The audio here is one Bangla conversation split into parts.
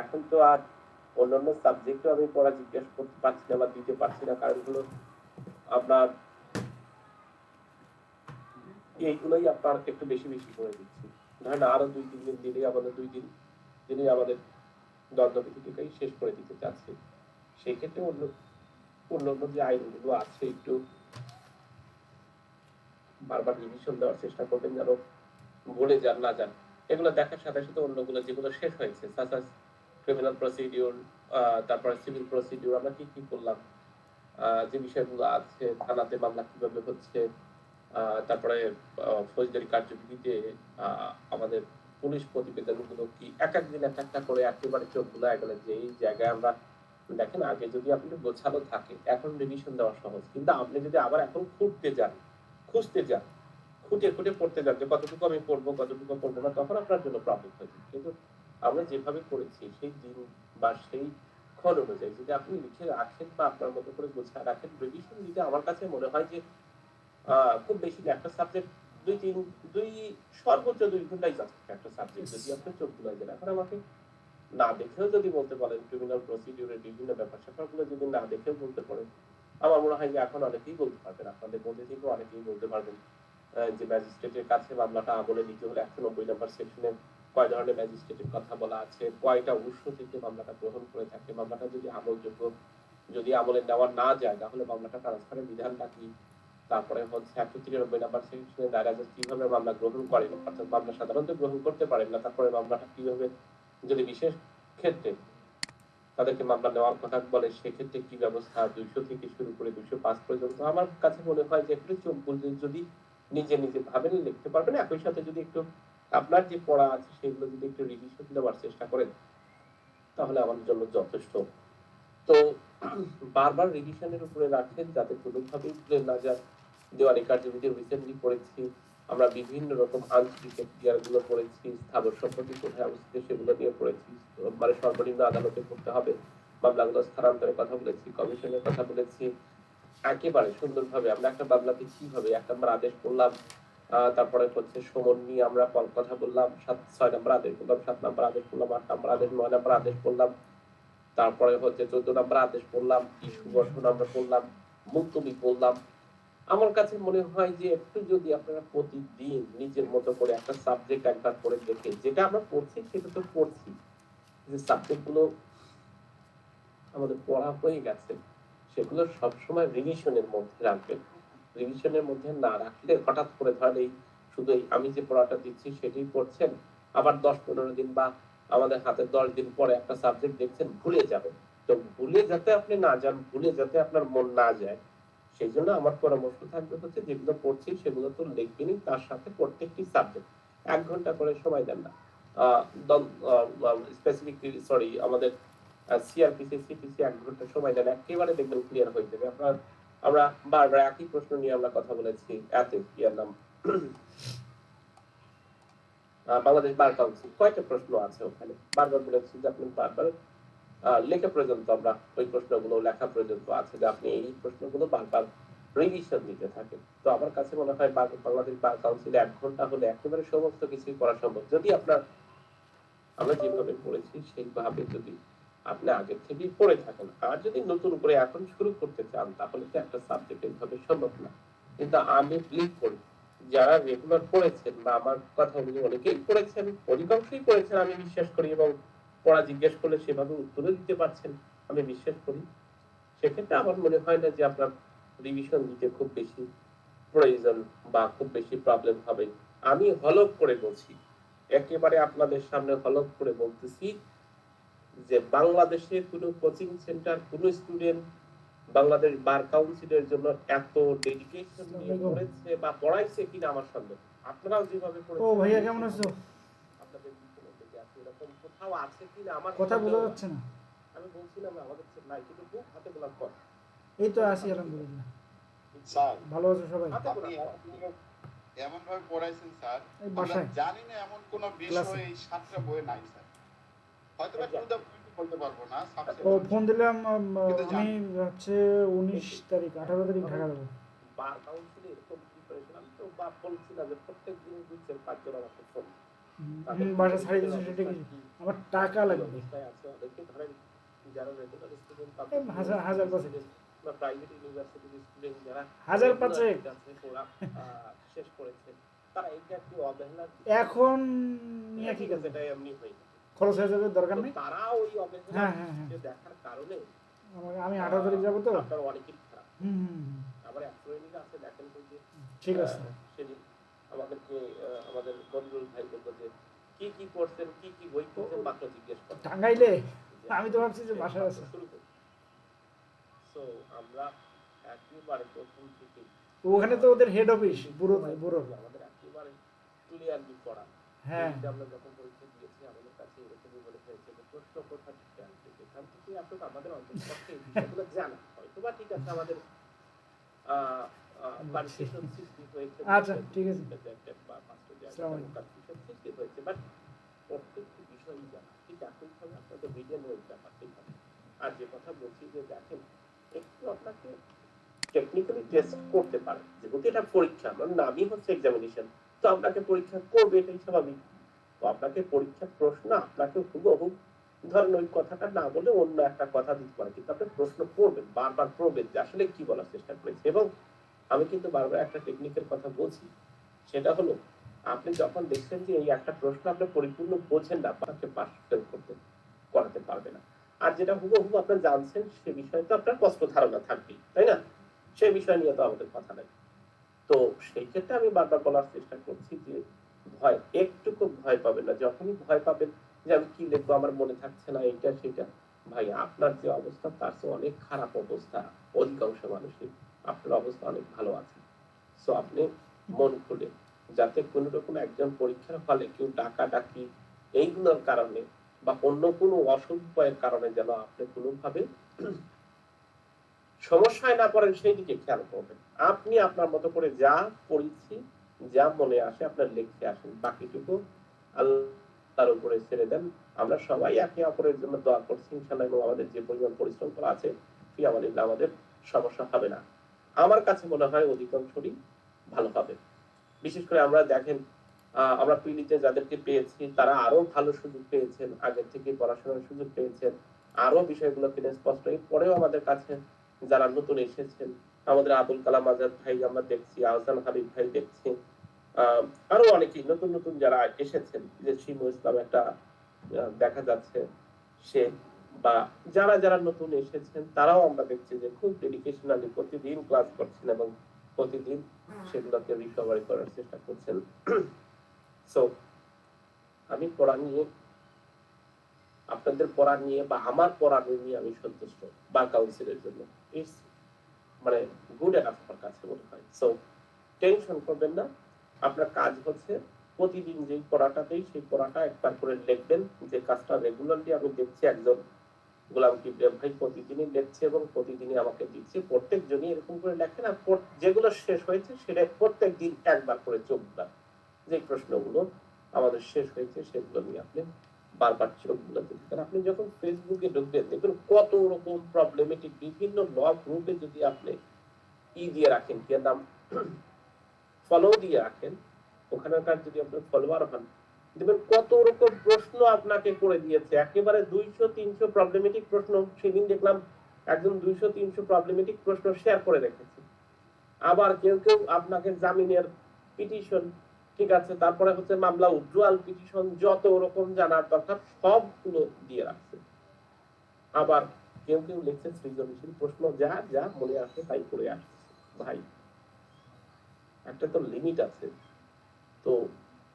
এখন তো আর অন্যান্য সাবজেক্টও আমি পড়া জিজ্ঞেস করতে পারছি না বা দিতে পারছি না, কারণ হলো আপনার এইগুলোই আপনার একটু বেশি বেশি করে দিচ্ছি। ধরেন আরো 2-3 দিন দিলেই আমাদের 2 দিন দিলেই আমাদের দ্বন্দ্ববিধিটাই শেষ করে দিতে চাচ্ছি। সেই ক্ষেত্রে অন্যান্য যে আইনগুলো আছে একটু বারবার রিভিশন দেওয়ার চেষ্টা করবেন, যেন ভুলে যান না যান। এগুলো দেখার সাথে সাথে অন্যগুলো যেগুলো শেষ হয়েছে, সাচ অ্যাজ ক্রিমিনাল প্রসিডিউর, তারপরে সিভিল প্রসিডিউর, আমরা কি কি করলাম, যে বিষয়গুলো আছে, থানাতে মামলা কিভাবে হচ্ছে, তারপরে ফৌজদারি কার্যবিধিতে আমাদের পুলিশ প্রতিবেদনগুলো কি, এক একদিন এক একটা করে একেবারে চোখগুলো গেলে যে এই জায়গায় আমরা দেখেন, আগে যদি আপনি গোছালো থাকে এখন রিভিশন দেওয়া সহজ, কিন্তু আপনি যদি আবার এখন খুঁজতে যান, খুঁটে খুঁটে পড়তে যান যে কতটুকু আমি পড়বো কতটুকু পড়বো না, তখন আপনার জন্য প্রবলেম হয়েছে। কিন্তু আমরা যেভাবে করেছি সেই দিন বা সেই ক্ষণ অনুযায়ী যদি আপনি লিখে রাখেন বা আপনার মতো করে গোছায় রাখেন, রিভিশন দিতে আমার কাছে মনে হয় যে খুব বেশি না, একটা সাবজেক্ট 2 সর্বোচ্চ 2 ঘন্টাই যাচ্ছে একটা সাবজেক্ট, যদি আপনি চোখ বুলাই দেন। এখন আমাকে না দেখেও যদি বলতে পারেন ক্রিমিনাল প্রসিডিউরের বিভিন্ন ব্যাপার স্যাপারগুলো যদি না দেখেও বলতে পারেন, আমার মনে হয় যে এখন অনেকেই বলতে পারবেন, আপনাদের মধ্যে থেকেও অনেকেই বলতে পারবেন যে ম্যাজিস্ট্রেটের কাছে মামলাটা আমলে নিতে হলে 190 নম্বর সেকশনে কয় ধরনের ম্যাজিস্ট্রেটের কথা বলা আছে, কয়টা উৎস থেকে মামলাটা গ্রহণ করে থাকে, মামলাটা যদি আমলযোগ্য, যদি আমলে নেওয়া না যায় তাহলে মামলাটা ট্রান্সফারের বিধানটা কি, তারপরে হচ্ছে 193 নম্বর সেকশনে দায়রা জজ কিভাবে মামলা গ্রহণ করেন, অর্থাৎ মামলা সাধারণত গ্রহণ করতে পারেন না, তারপরে মামলাটা কিভাবে যদি বিশেষ ক্ষেত্রে তাদেরকে মামলা নেওয়ার কথা বলে সেক্ষেত্রে কি ব্যবস্থা, 200 থেকে শুরু করে 205 পর্যন্ত। আমার কাছে মনে হয় যে একটু চোখ বুজে যদি নিজে নিজে ভাবেন লিখতে পারবেন, একই সাথে যদি একটু আপনার যে পড়া আছে সেগুলো যদি একটু রিভিশন দেওয়ার চেষ্টা করেন তাহলে আমার জন্য যথেষ্ট। তো বারবার রিভিশনের উপরে রাখেন যাতে কোনোভাবেই ভুলে না যান। দেওয়ানি কার্যবিধি রিসেন্টলি পড়েছি, আমরা বিভিন্ন রকম আঞ্চলিক এখতিয়ার গুলো পড়েছি, স্থাবর সম্পত্তি কোথায় অবস্থিত সেগুলো নিয়ে পড়েছি, মানে সর্বনিম্ন আদালতে করতে হবে মামলাগুলো স্থানান্তরের কথা বলেছি, কমিশনের কথা বলেছি। একেবারে সুন্দরভাবে আমরা একটা মামলাতে কিভাবে 1 নম্বর আদেশ করলাম, তারপরে হচ্ছে সমন নিয়ে আমরা কথা বললাম, 6 নম্বর আদেশ করলাম, 7 নম্বর আদেশ করলাম, 8 নম্বর আদেশ, 9 নম্বর আদেশ করলাম, তারপরে হচ্ছে 14 নম্বর আদেশ করলাম, ইস্যু গঠন আমরা করলাম, মুলতবি করলাম। আমার কাছে মনে হয় যে একটু যদি আপনারা প্রতিদিন নিজের মতো করে একটা সাবজেক্ট একবার করে দেখে, যেটা আমরা পড়ছি সেটা তো পড়ছি, যে সাবজেক্ট গুলো আমাদের পড়া হয়ে গেছে সেগুলো সবসময় রিভিশনের মধ্যে রাখবেন। রিভিশনের মধ্যে না রাখলে হঠাৎ করে ধরেন এই শুধু এই আমি যে পড়াটা দিচ্ছি সেটাই পড়ছেন, আবার 10-15 দিন বা আমাদের হাতে 10 দিন পরে একটা সাবজেক্ট দেখছেন ভুলে যাবেন। তো ভুলে যাতে আপনি না যান, ভুলে যাতে আপনার মন না যায়, সেই জন্য আমার পরামর্শ থাকবে হচ্ছে যেগুলো পড়ছি সেগুলো তো লিখবেনই, তার সাথে প্রত্যেকটি সাবজেক্ট 1 ঘন্টা করে সময় দেন না। স্পেসিফিকলি সরি আমাদের সিআরপিসি সিপিসি 1 ঘন্টা সময় দেন, একেবারে দেখবেন ক্লিয়ার হয়ে যাবে। আপনার আমরা বারবার একই প্রশ্ন নিয়ে আমরা কথা বলেছি, এতে ইয়ার নাম বাংলাদেশ বার কাউন্সিল, কয়টা প্রশ্ন আছে ওখানে, বারবার বলেছি যে আপনি বারবার লেখা পর্যন্ত আমরা ওই প্রশ্নগুলো লেখা পর্যন্ত আছে যে আপনি এই প্রশ্নগুলো বারবার রিভিশন দিতে থাকেন। তো আমার কাছে মনে হয় বাংলাদেশ বার কাউন্সিলে 1 ঘন্টা হলে একেবারে সমস্ত কিছুই করা সম্ভব, যদি আপনার আমরা যেভাবে পড়েছি সেইভাবে যদি আপনি আগের থেকেই পড়ে থাকেন। আর যদি নতুন করে এখন শুরু করতে চান তাহলে তো একটা সাবজেক্ট এইভাবে সম্ভব না। কিন্তু আমি বিলিভ করি যারা রেগুলার পড়েছেন বা আমার কথা অনুযায়ী অনেকেই পড়েছেন, অধিকাংশই পড়েছেন আমি বিশ্বাস করি, এবং পড়া জিজ্ঞেস করলে সেভাবে উত্তরও দিতে পারছেন আমি বিশ্বাস করি, সেক্ষেত্রে আমার মনে হয় না যে আপনার রিভিশন দিতে খুব বেশি প্রয়োজন বা খুব বেশি প্রবলেম হবে। আমি হলফ করে বলছি, একেবারে আপনাদের সামনে হলফ করে বলতেছি যে বাংলাদেশে কোনো কোচিং সেন্টার কোনো স্টুডেন্ট বাংলাদেশ বার কাউন্সিলের জন্য এত ডেডিকেশন নিয়ে পড়েছে বা পড়াইছে কিনা আমার সন্দেহ। আপনারাও যেভাবে পড়েছেন, ও ভাইয়া কেমন আছো? আপনাদের পিছনে থেকে আছে এরকম কোথাও আছে কিনা আমার কথা বোঝা যাচ্ছে না। আমি বলছিলাম না আমাদের নাই, কিন্তু খুব হাতে গোলাপ কর। এই তো আছি আলহামদুলিল্লাহ। স্যার ভালো আছো সবাই? আপনি এমন ভাবে পড়াইছেন স্যার, এই আমরা বাসায় জানি না এমন কোন বিষয় এই 7টা বইয়ে নাই স্যার। হয়তো বা টু দা পয়েন্ট বলতে পারবো না ও সাবজেক্ট, ফোন দিলাম কিন্তু আমি হচ্ছে 19 তারিখ 18 তারিখ ঢাকা যাবো। বার কাউন্সিলে এরকম প্রিপারেশন আমি তো বলছিলাম যে প্রত্যেক দিন 2-4-5 জন আমাকে ফোন বাসা ছাড়িয়ে দিচ্ছে সেটা কি আমার টাকা লাগবে অনেকে ধরেন যারা রেগুলার স্টুডেন্ট হাজার পাঁচেক বা প্রাইভেট ইউনিভার্সিটির স্টুডেন্ট যারা হাজার পাঁচেক ওরা শেষ করেছে তারা এটা একটু অবহেলা এখন নিয়ে কি কাজ এটা এমনি হয়ে যাবে খরচ হয়ে যাবে দরকার নেই তারা ওই অবহেলা হ্যাঁ হ্যাঁ হ্যাঁ দেখার কারণে আমি 18 তারিখ যাবো তো আপনার অনেকই খারাপ হুম আবার এক শ্রেণীর আছে দেখেন তো যে ঠিক আছে সেদিন আমাদেরকে আমাদের বন্ধুর ভাই বলতো যে কি কি করছেন কি কি বই পড়ছেন মাত্র জিজ্ঞেস করেন টাঙ্গাইলে আমি তো ভাবছি যে বাসায় আছে সো আমরা একেবারে প্রথম থেকে ওখানে তো ওদের হেড অফিস বুড়ো আমাদের একেবারে ক্লিয়ারলি পড়া হ্যাঁ আমরা যখন পরীক্ষা দিয়েছি আমাদের কাছে এরকমই মনে হয়েছে যে প্রশ্ন কোথা থেকে আসছে সেখান থেকে আসলে আমাদের অন্তর্পক্ষে এই বিষয়গুলো জানা হয়তো বা ঠিক আছে আমাদের কনফিউশন সৃষ্টি হয়েছে আচ্ছা ঠিক আছে বা মাস্টার কনফিউশন সৃষ্টি হয়েছে বাট প্রত্যেকটি বিষয়ই জানা ঠিক একইভাবে আপনাদের মিডিয়া নোট ব্যাপারটাই হবে আর যে কথা বলছি যে দেখেন একটু আপনাকে টেকনিক্যালি টেস্ট করতে পারে যেহেতু এটা পরীক্ষা মানে নামই হচ্ছে এক্সামিনেশন তো আপনাকে পরীক্ষা করবে এটাই স্বাভাবিক তো আপনাকে পরীক্ষার প্রশ্ন আপনাকে হুবহু ধরেন ওই কথাটা না বলে অন্য একটা কথা দিতে পারে কিন্তু আপনি প্রশ্ন পড়বেন বারবার পড়বেন যে আসলে কি বলার চেষ্টা করেছে এবং আমি কিন্তু বারবার একটা টেকনিকের কথা বলছি সেটা হলো আপনি যখন দেখছেন যে এই একটা প্রশ্ন আপনি পরিপূর্ণ বোঝেন না আপনাকে পাস ফেল করতে করাতে পারবে না আর যেটা হুবহু আপনি জানছেন সে বিষয়ে তো আপনার স্পষ্ট ধারণা থাকবেই তাই না সেই বিষয় নিয়ে তো আমাদের কথা নাই তো সেই ক্ষেত্রে আমি বারবার বলার চেষ্টা করছি যে ভয় একটুকু ভয় পাবেন না যখনই ভয় পাবেন যে আমি কি লিখবো আমার মনে থাকছে না এটা সেটা ভাই আপনার যে অবস্থা তার চেয়ে অনেক খারাপ অবস্থা অধিকাংশ মানুষের আপনার অবস্থা অনেক ভালো আছে সো আপনি মন খুলে যাতে কোনো রকম একজন পরীক্ষার ফলে কেউ ডাকাডাকি এইগুলোর কারণে বা অন্য কোনো অসুখ উপায়ের কারণে যেন আপনি কোনোভাবে সমস্যায় না পড়েন সেই দিকে খেয়াল করবেন আপনি আপনার মতো করে যা পড়েছি যা মনে আসে আপনার লিখে আসেন বাকিটুকু আল্লাহর উপরে ছেড়ে দেন আমরা সবাই একে অপরের জন্য দোয়া করছি ইনশাআল্লাহ এবং আমাদের যে পরিমাণ পরিশ্রম করা আছে আমাদের সমস্যা হবে না আমার কাছে মনে হয় অধিকাংশই ভালো হবে বিশেষ করে আমরা দেখেন আমরা পিলিতে যাদেরকে পেয়েছি তারা আরো ভালো সুযোগ পেয়েছেন আগের থেকে পড়াশোনার সুযোগ পেয়েছেন আরো বিষয়গুলো কিনে স্পষ্ট পরেও আমাদের কাছে যারা নতুন এসেছেন আমাদের আবুল কালাম আজাদ ভাই আমরা দেখছি আহসান হাবিব ভাই দেখছি আরো অনেকেই নতুন নতুন যারা এসেছেন যে শিমু ইসলাম একটা দেখা যাচ্ছে সে বা যারা যারা নতুন এসেছেন তারাও আমরা দেখছি যে খুব ডেডিকেশনালি প্রতিদিন ক্লাস করছেন এবং প্রতিদিন সেগুলোকে রিকভারি করার চেষ্টা করছেন সো আমি পড়া নিয়ে আপনাদের পড়া নিয়ে বা আমার পড়া নিয়ে আমি সন্তুষ্ট বা কাউন্সিলের জন্য মানে গুড এনাফ আমার কাছে মনে হয় সো টেনশন করবেন না আপনার কাজ হচ্ছে প্রতিদিন যে পড়াটাতেই সেই পড়াটা একবার করে লিখবেন যে কাজটা রেগুলারলি আমি দেখছি একজন গোলাম কিবরিয়া ভাই প্রতিদিনই লিখছে এবং প্রতিদিনই আমাকে দিচ্ছে প্রত্যেকজনই এরকম করে লেখেন আর যেগুলো শেষ হয়েছে সেটা প্রত্যেক দিন একবার করে চোখবার যে প্রশ্নগুলো আমাদের শেষ হয়েছে সেগুলো নিয়ে আপনি বারবার চোখগুলো দেখবেন আপনি যখন ফেসবুকে ঢুকবেন দেখবেন কত রকম প্রবলেমেটিক বিভিন্ন ল গ্রুপে যদি আপনি দিয়ে রাখেন কি নাম ফলো দিয়ে রাখেন ওখানকার যদি আপনি ফলোয়ার হন দেখবেন কত রকম প্রশ্ন আপনাকে করে দিয়েছে একেবারে 200-300 প্রবলেমেটিক প্রশ্ন সেদিন দেখলাম একজন 200-300 প্রবলেমেটিক প্রশ্ন শেয়ার করে রেখেছে আবার কেউ কেউ আপনাকে জামিনের পিটিশন ঠিক আছে তারপরে হচ্ছে মামলা উইথড্রয়াল পিটিশন যত রকম জানার দরকার সবগুলো দিয়ে রাখছে আবার কেউ কেউ লিখছে সৃজনশীল প্রশ্ন যা যা মনে আসে তাই করে আসছে ভাই একটা তো লিমিট আছে তো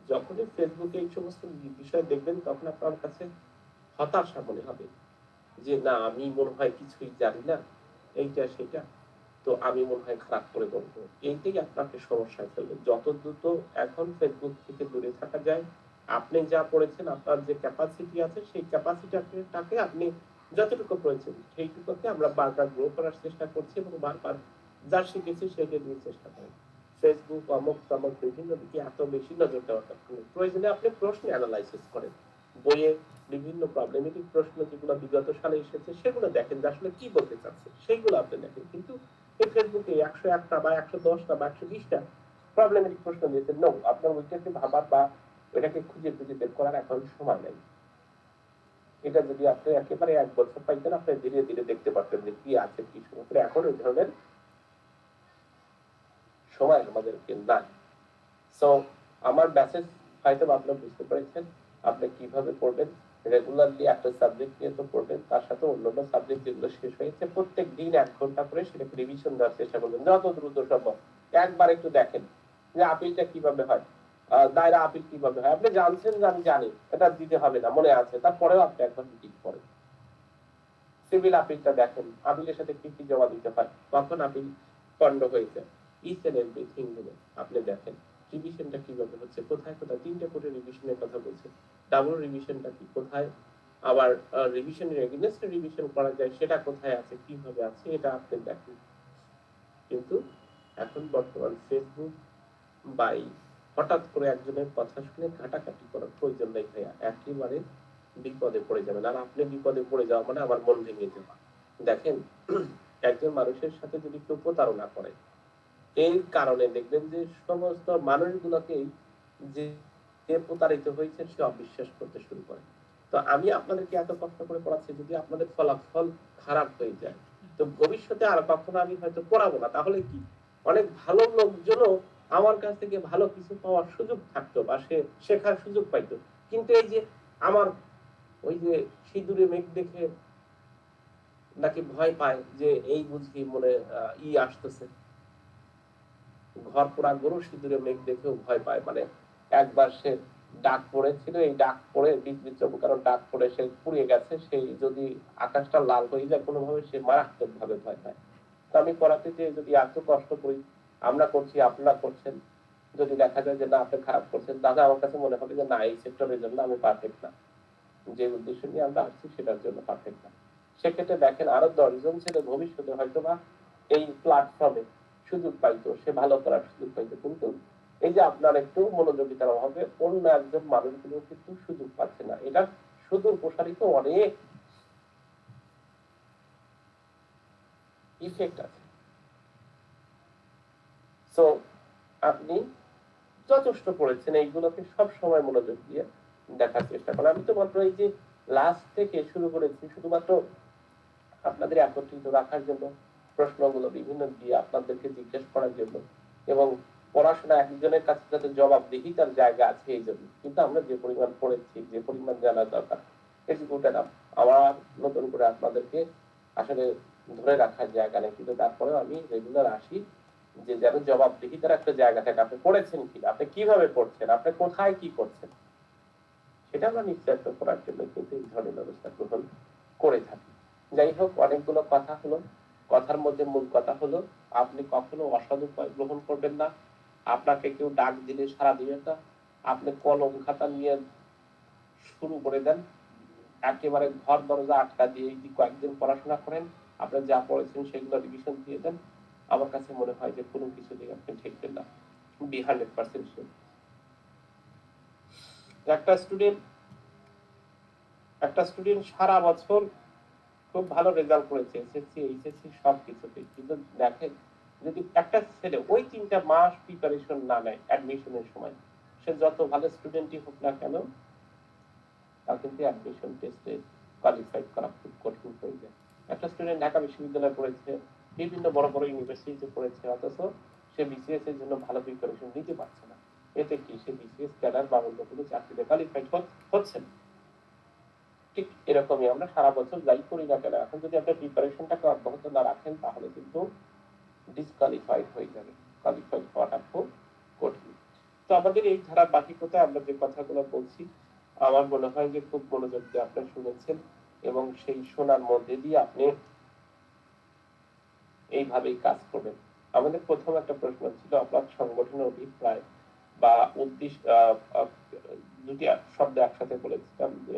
যখনই ফেসবুকে এই সমস্ত বিষয় দেখবেন তখন আপনার কাছে হতাশা মনে হবে যে না আমি মনে হয় কিছুই জানি না এইটা সেটা তো আমি মনে হয় খারাপ করে বলবো এইটাই আপনাকে সমস্যায় ফেলবে যত দ্রুত এখন ফেসবুক থেকে দূরে থাকা যায় আপনি যা পড়েছেন আপনার যে ক্যাপাসিটি আছে সেই ক্যাপাসিটিটাকে আপনি যতটুকু পড়েছেন সেইটুকুকে আমরা বারবার গ্রো করার চেষ্টা করছি এবং বারবার যা শিখেছি সেটা নিয়ে চেষ্টা করি ফেসবুক অমুক তমুক বিভিন্ন দিকে এত বেশি নজর দেওয়া দরকার প্রয়োজনে আপনি প্রশ্ন অ্যানালাইসিস করেন বইয়ে বিভিন্ন প্রবলেমেটিক প্রশ্ন যেগুলো বিগত সালে এসেছে সেগুলো দেখেন যে আসলে কি বলতে চাচ্ছে সেইগুলো আপনি দেখেন কিন্তু এই ফেসবুকে 101টা বা 110টা বা 120টা প্রবলেমেটিক প্রশ্ন দিয়েছেন নো আপনার ওইটাকে ভাবার বা ওইটাকে খুঁজে খুঁজে বের করার এখন সময় নেই। এটা যদি আপনি একেবারে 1 বছর পাইতেন, আপনি ধীরে ধীরে দেখতে পারতেন যে কি আছে কি শুরু করে। এখন ওই ধরনের সময় আমাদেরকে নাই। সো আমার মেসেজ হয়তো আপনি বুঝতে পেরেছেন। আপনি কিভাবে পড়বেন, রেগুলারলি একটা সাবজেক্ট নিয়ে তো পড়বেন, তার সাথে অন্যান্য সাবজেক্ট যেগুলো শেষ হয়েছে প্রত্যেক দিন 1 ঘন্টা করে সেটাকে রিভিশন দেওয়ার চেষ্টা করবেন যত দ্রুত সম্ভব। একবার একটু দেখেন যে আপিলটা কিভাবে হয়, দায়রা আপিল কিভাবে হয়। আপনি জানছেন যে আমি জানি, এটা দিতে হবে না, মনে আছে, তারপরেও আপনি একবার রিপিট করেন। সিভিল আপিলটা দেখেন, আপিলের সাথে কি কি জমা দিতে হয়, কখন আপিল পণ্ড হয়েছে, ইচ এন্ড এভরিথিং গুলো আপনি দেখেন। রিভিশনটা কিভাবে হচ্ছে, কোথায় কোথায় 3টে করে রিভিশনের কথা বলছে, ডাবল রিভিশনটা কি, কোথায় আবার রিভিশনের এগেইনস্টে রিভিশন করা যায় সেটা কোথায় আছে, কিভাবে আছে, এটা আপনি দেখেন। কিন্তু এখন বর্তমান ফেসবুক বাই হঠাৎ করে একজনের কথা শুনে ঘাটাঘাটি করার প্রয়োজন নেই ভাইয়া, একেবারে বিপদে পড়ে যাবেন। আর আপনি বিপদে পড়ে যাওয়া মানে আমার মন ভেঙে যাওয়া। দেখেন, একজন মানুষের সাথে যদি কেউ প্রতারণা করে, এই কারণে দেখবেন যে সমস্ত মানুষগুলোকেই যে যে প্রতারিত হয়েছে সে অবিশ্বাস করতে শুরু করে। তো আমি আপনাদেরকে এত কষ্ট করে পড়াচ্ছি, যদি আপনাদের ফলাফল খারাপ হয়ে যায় তো ভবিষ্যতে আর কখনো আমি হয়তো পড়াবো না। তাহলে কি অনেক ভালো লোকজনও আমার কাছ থেকে ভালো কিছু পাওয়ার সুযোগ থাকতো বা সে শেখার সুযোগ পাইতো। কিন্তু এই যে আমার ওই যে সিঁদুরে মেঘ দেখে নাকি ভয় পায় যে এই বুঝি মনে আসতেছে, ঘর পোড়া গরু সিঁদুরে মেঘ দেখেও ভয় পায়। মানে একবার সে ডাক পড়েছিল, এই ডাক পড়ে কারণ ডাক পড়ে সে পুড়িয়ে গেছে, সেই যদি আকাশটা লাল হয়ে যায় কোনোভাবে সে মারাত্মক ভাবে ভয় পায়। তো আমি পড়াতে যে যদি এত কষ্ট করি, আমরা করছি আপনারা করছেন, যদি দেখা যায় যে না আপনি খারাপ করছেন, দাদা আমার কাছে মনে হবে যে না এই সেক্টরের জন্য আমি পারফেক্ট না, যে উদ্দেশ্য নিয়ে আমরা আসছি সেটার জন্য পারফেক্ট না। সেক্ষেত্রে দেখেন আরো 10 জন ছেলে ভবিষ্যতে হয়তো বা এই প্ল্যাটফর্মে সুযোগ পাইতো, সে ভালো করার সুযোগ পাইতো। কিন্তু এই যে আপনার একটু মনোযোগিতার অভাবে অন্য একজন মানুষগুলো কিন্তু সুযোগ পাচ্ছে না। এটা সুদূর প্রসারিত অনেক ইফেক্ট আছে। সো আপনি যথেষ্ট পড়েছেন, এইগুলোকে সব সময় মনোযোগ দিয়ে দেখার চেষ্টা করেন। আমি তো মাত্র এই যে লাস্ট থেকে শুরু করেছি শুধুমাত্র আপনাদের একত্রিত রাখার জন্য, প্রশ্নগুলো বিভিন্ন দিয়ে আপনাদেরকে জিজ্ঞেস করার জন্য, এবং পড়াশোনা একজনের কাছে যাতে জবাবদিহিতার জায়গা আছে এই জন্য। কিন্তু আমরা যে পরিমাণ পড়েছি, যে পরিমাণ জানা দরকার, এক্সিকিউটেড আমার নতুন করে আপনাদেরকে আসলে ধরে রাখার জায়গা নেই। কিন্তু তারপরেও আমি রেগুলার আসি যে যেন জবাবদিহিতার একটা জায়গা থাকে। আপনি পড়েছেন কিনা, আপনি কিভাবে পড়ছেন, আপনি কোথায় কি করছেন, সেটা আমরা নিশ্চয়তা করার জন্য কিন্তু এই ধরনের ব্যবস্থা গ্রহণ করে থাকি। যাই হোক, অনেকগুলো কথা হলো, কথার মধ্যে মূল কথা হলো আপনি কখনো অসৎ উপায় গ্রহণ করবেন না। আপনাকে কেউ ডাক দিলে সাড়া দিবেন না। আপনি কলম খাতা নিয়ে শুরু করে দেন, একেবারে ঘর দরজা আটকা দিয়ে কয়েকদিন পড়াশোনা করেন, আপনি যা পড়েছেন সেগুলো রিভিশন দিয়ে দেন। আমার কাছে মনে হয় যে কোনো কিছু দিয়ে আপনি ঠেকবেন না, বি 100% শিওর। একটা স্টুডেন্ট সারা বছর খুব ভালো রেজাল্ট করেছে, এসএসসি এইচএসসি সব কিছুতে, কিন্তু দেখেন যদি একটা ছেলে ওই 3টা মাস প্রিপারেশন না নেয় অ্যাডমিশনের সময়, সে যত ভালো স্টুডেন্টই হোক না কেন, তার কিন্তু অ্যাডমিশন টেস্টে কোয়ালিফাই করা খুব কঠিন হয়ে যায়। একটা স্টুডেন্ট ঢাকা বিশ্ববিদ্যালয়ে পড়েছে, বিভিন্ন বড় বড় ইউনিভার্সিটিতে পড়েছে, অথচ সে বিসিএস এর জন্য ভালো প্রিপারেশন নিতে পারছে না। এতে কি সে বিসিএস ক্যাডার বা অন্য কোনো চাকরিতে কোয়ালিফাইড হচ্ছে না। ঠিক এরকমই আমরা সারা বছর যাই করি না কেন, এখন যদি আপনি প্রিপারেশনটাকে অব্যাহত না রাখেন তাহলে কিন্তু ডিসকোয়ালিফাইড হয়ে যাবে। কোয়ালিফাইড হওয়াটা খুব কঠিন। তো আমাদের এই ধারাবাহিকতায় আমরা যে কথাগুলো বলছি, আমার মনে হয় যে খুব মনোযোগ দিয়ে আপনি শুনেছেন, এবং সেই শোনার মধ্যে দিয়ে আপনি এইভাবেই কাজ করবেন। আমাদের প্রথম একটা প্রশ্ন ছিল আপনার সংগঠনের অভিপ্রায় বা উদ্দেশ্য, দুটি শব্দ একসাথে বলেছিলাম যে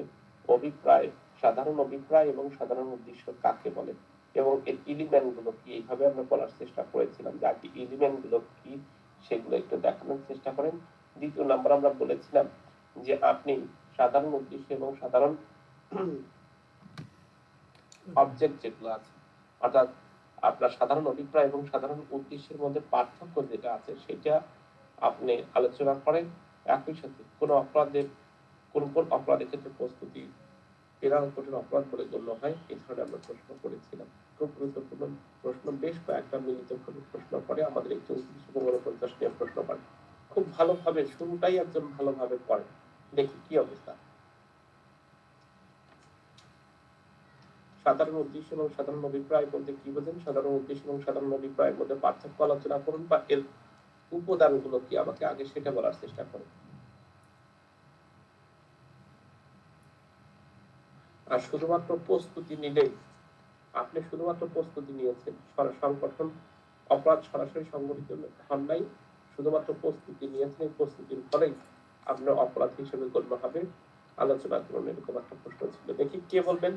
অভিপ্রায়, সাধারণ অভিপ্রায় এবং সাধারণ উদ্দেশ্য কাকে বলে, এবং এর এলিমেন্ট গুলো কি, এইভাবে আমরা বলার চেষ্টা করেছিলাম যে কি এলিমেন্ট গুলো কি সেগুলো একটু দেখানোর চেষ্টা করেন। দ্বিতীয় নাম্বার আমরা বলেছিলাম যে আপনি সাধারণ উদ্দেশ্য এবং সাধারণ অবজেক্ট যেগুলো আছে, অর্থাৎ আপনার সাধারণ অভিপ্রায় এবং সাধারণ উদ্দেশ্যের মধ্যে পার্থক্য যেটা আছে সেটা আপনি আলোচনা করেন। একই সাথে কোন অপরাধের কোন কোন অপরাধের ক্ষেত্রে প্রস্তুতি এরাও কঠিন অপরাধ বলে গণ্য হয়, এই ধরনের আমরা প্রশ্ন করেছিলাম। খুব গুরুত্বপূর্ণ প্রশ্ন, বেশ কয়েকটা মিলিত করে প্রশ্ন করে আমাদের এই 3450 নিয়ে প্রশ্ন করে খুব ভালোভাবে, শুরুটাই একজন ভালোভাবে পড়ে। দেখি কি অবস্থা। সাধারণ উদ্দেশ্য এবং সাধারণ অভিপ্রায় বলতে কি বোঝেন? সাধারণ উদ্দেশ্য এবং সাধারণ অভিপ্রায়ের মধ্যে পার্থক্য আলোচনা করুন, বা এর উপাদানগুলো কি আমাকে আগে সেটা বলার চেষ্টা করুন। আর শুধুমাত্র প্রস্তুতি নিলেই, আপনি শুধুমাত্র প্রস্তুতি নিয়েছেন, সংগঠন অপরাধ সরাসরি সংগঠিত হন নাই, শুধুমাত্র প্রস্তুতি নিয়েছেন, এই প্রস্তুতির ফলেই আপনার অপরাধ হিসেবে গণ্য হবে, আলোচনা করুন। এরকম একটা প্রশ্ন ছিল। দেখি কে বলবেন।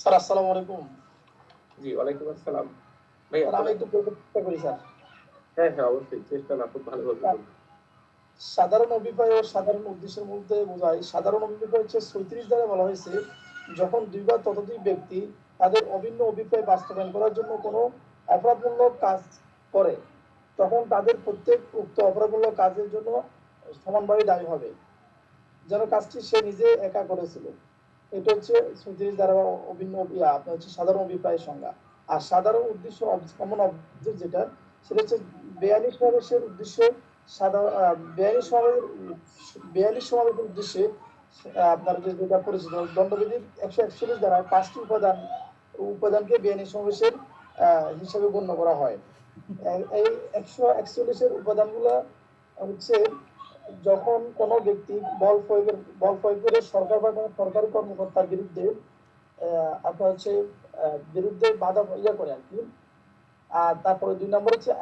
স্যার আসসালামু আলাইকুম। জি ওয়ালাইকুম আসসালাম। ভাইয়া আমি একটু বলতে চেষ্টা করি স্যার। হ্যাঁ হ্যাঁ অবশ্যই, চেষ্টা না খুব ভালোভাবে বলুন। সাধারণ অভিপ্রায় ও সাধারণ উদ্দেশ্যের মধ্যে বোঝায়, সাধারণ অভিপ্রায় হচ্ছে 37 দ্বারা বলা হয়েছে যখন দুই বা ততোধিক ব্যক্তি তাদের অভিন্ন অভিপ্রায় বাস্তবায়ন করার জন্য কোনো অপরাধমূলক কাজ করে, তখন তাদের প্রত্যেক উক্ত অপরাধমূলক কাজের জন্য সমানভাবে দায়ী হবে, যেন কাজটি সে নিজে একা করেছিল। এটা হচ্ছে 37 দ্বারা অভিন্ন আপনার হচ্ছে সাধারণ অভিপ্রায়ের সংজ্ঞা। আর সাধারণ উদ্দেশ্য কমন অবজেক্ট যেটা, সেটা হচ্ছে বেআইনি সমাবেশের উদ্দেশ্য, বেআইনি সমাবেশের উদ্দেশ্যে আপনার যেটা পরিচিত দণ্ডবিধির 141 দ্বারা 5টি উপাদানকে বেআইনি সমাবেশের হিসাবে গণ্য করা হয়। এই 141 উপাদানগুলো হচ্ছে যখন কোনো ব্যক্তি বল প্রয়োগ করে সরকার বা কোনো সরকারি কর্মকর্তার বিরুদ্ধে আপনার হচ্ছে বিরুদ্ধে বাধা করে আর কি। আর তারপরে 2 নম্বর হচ্ছে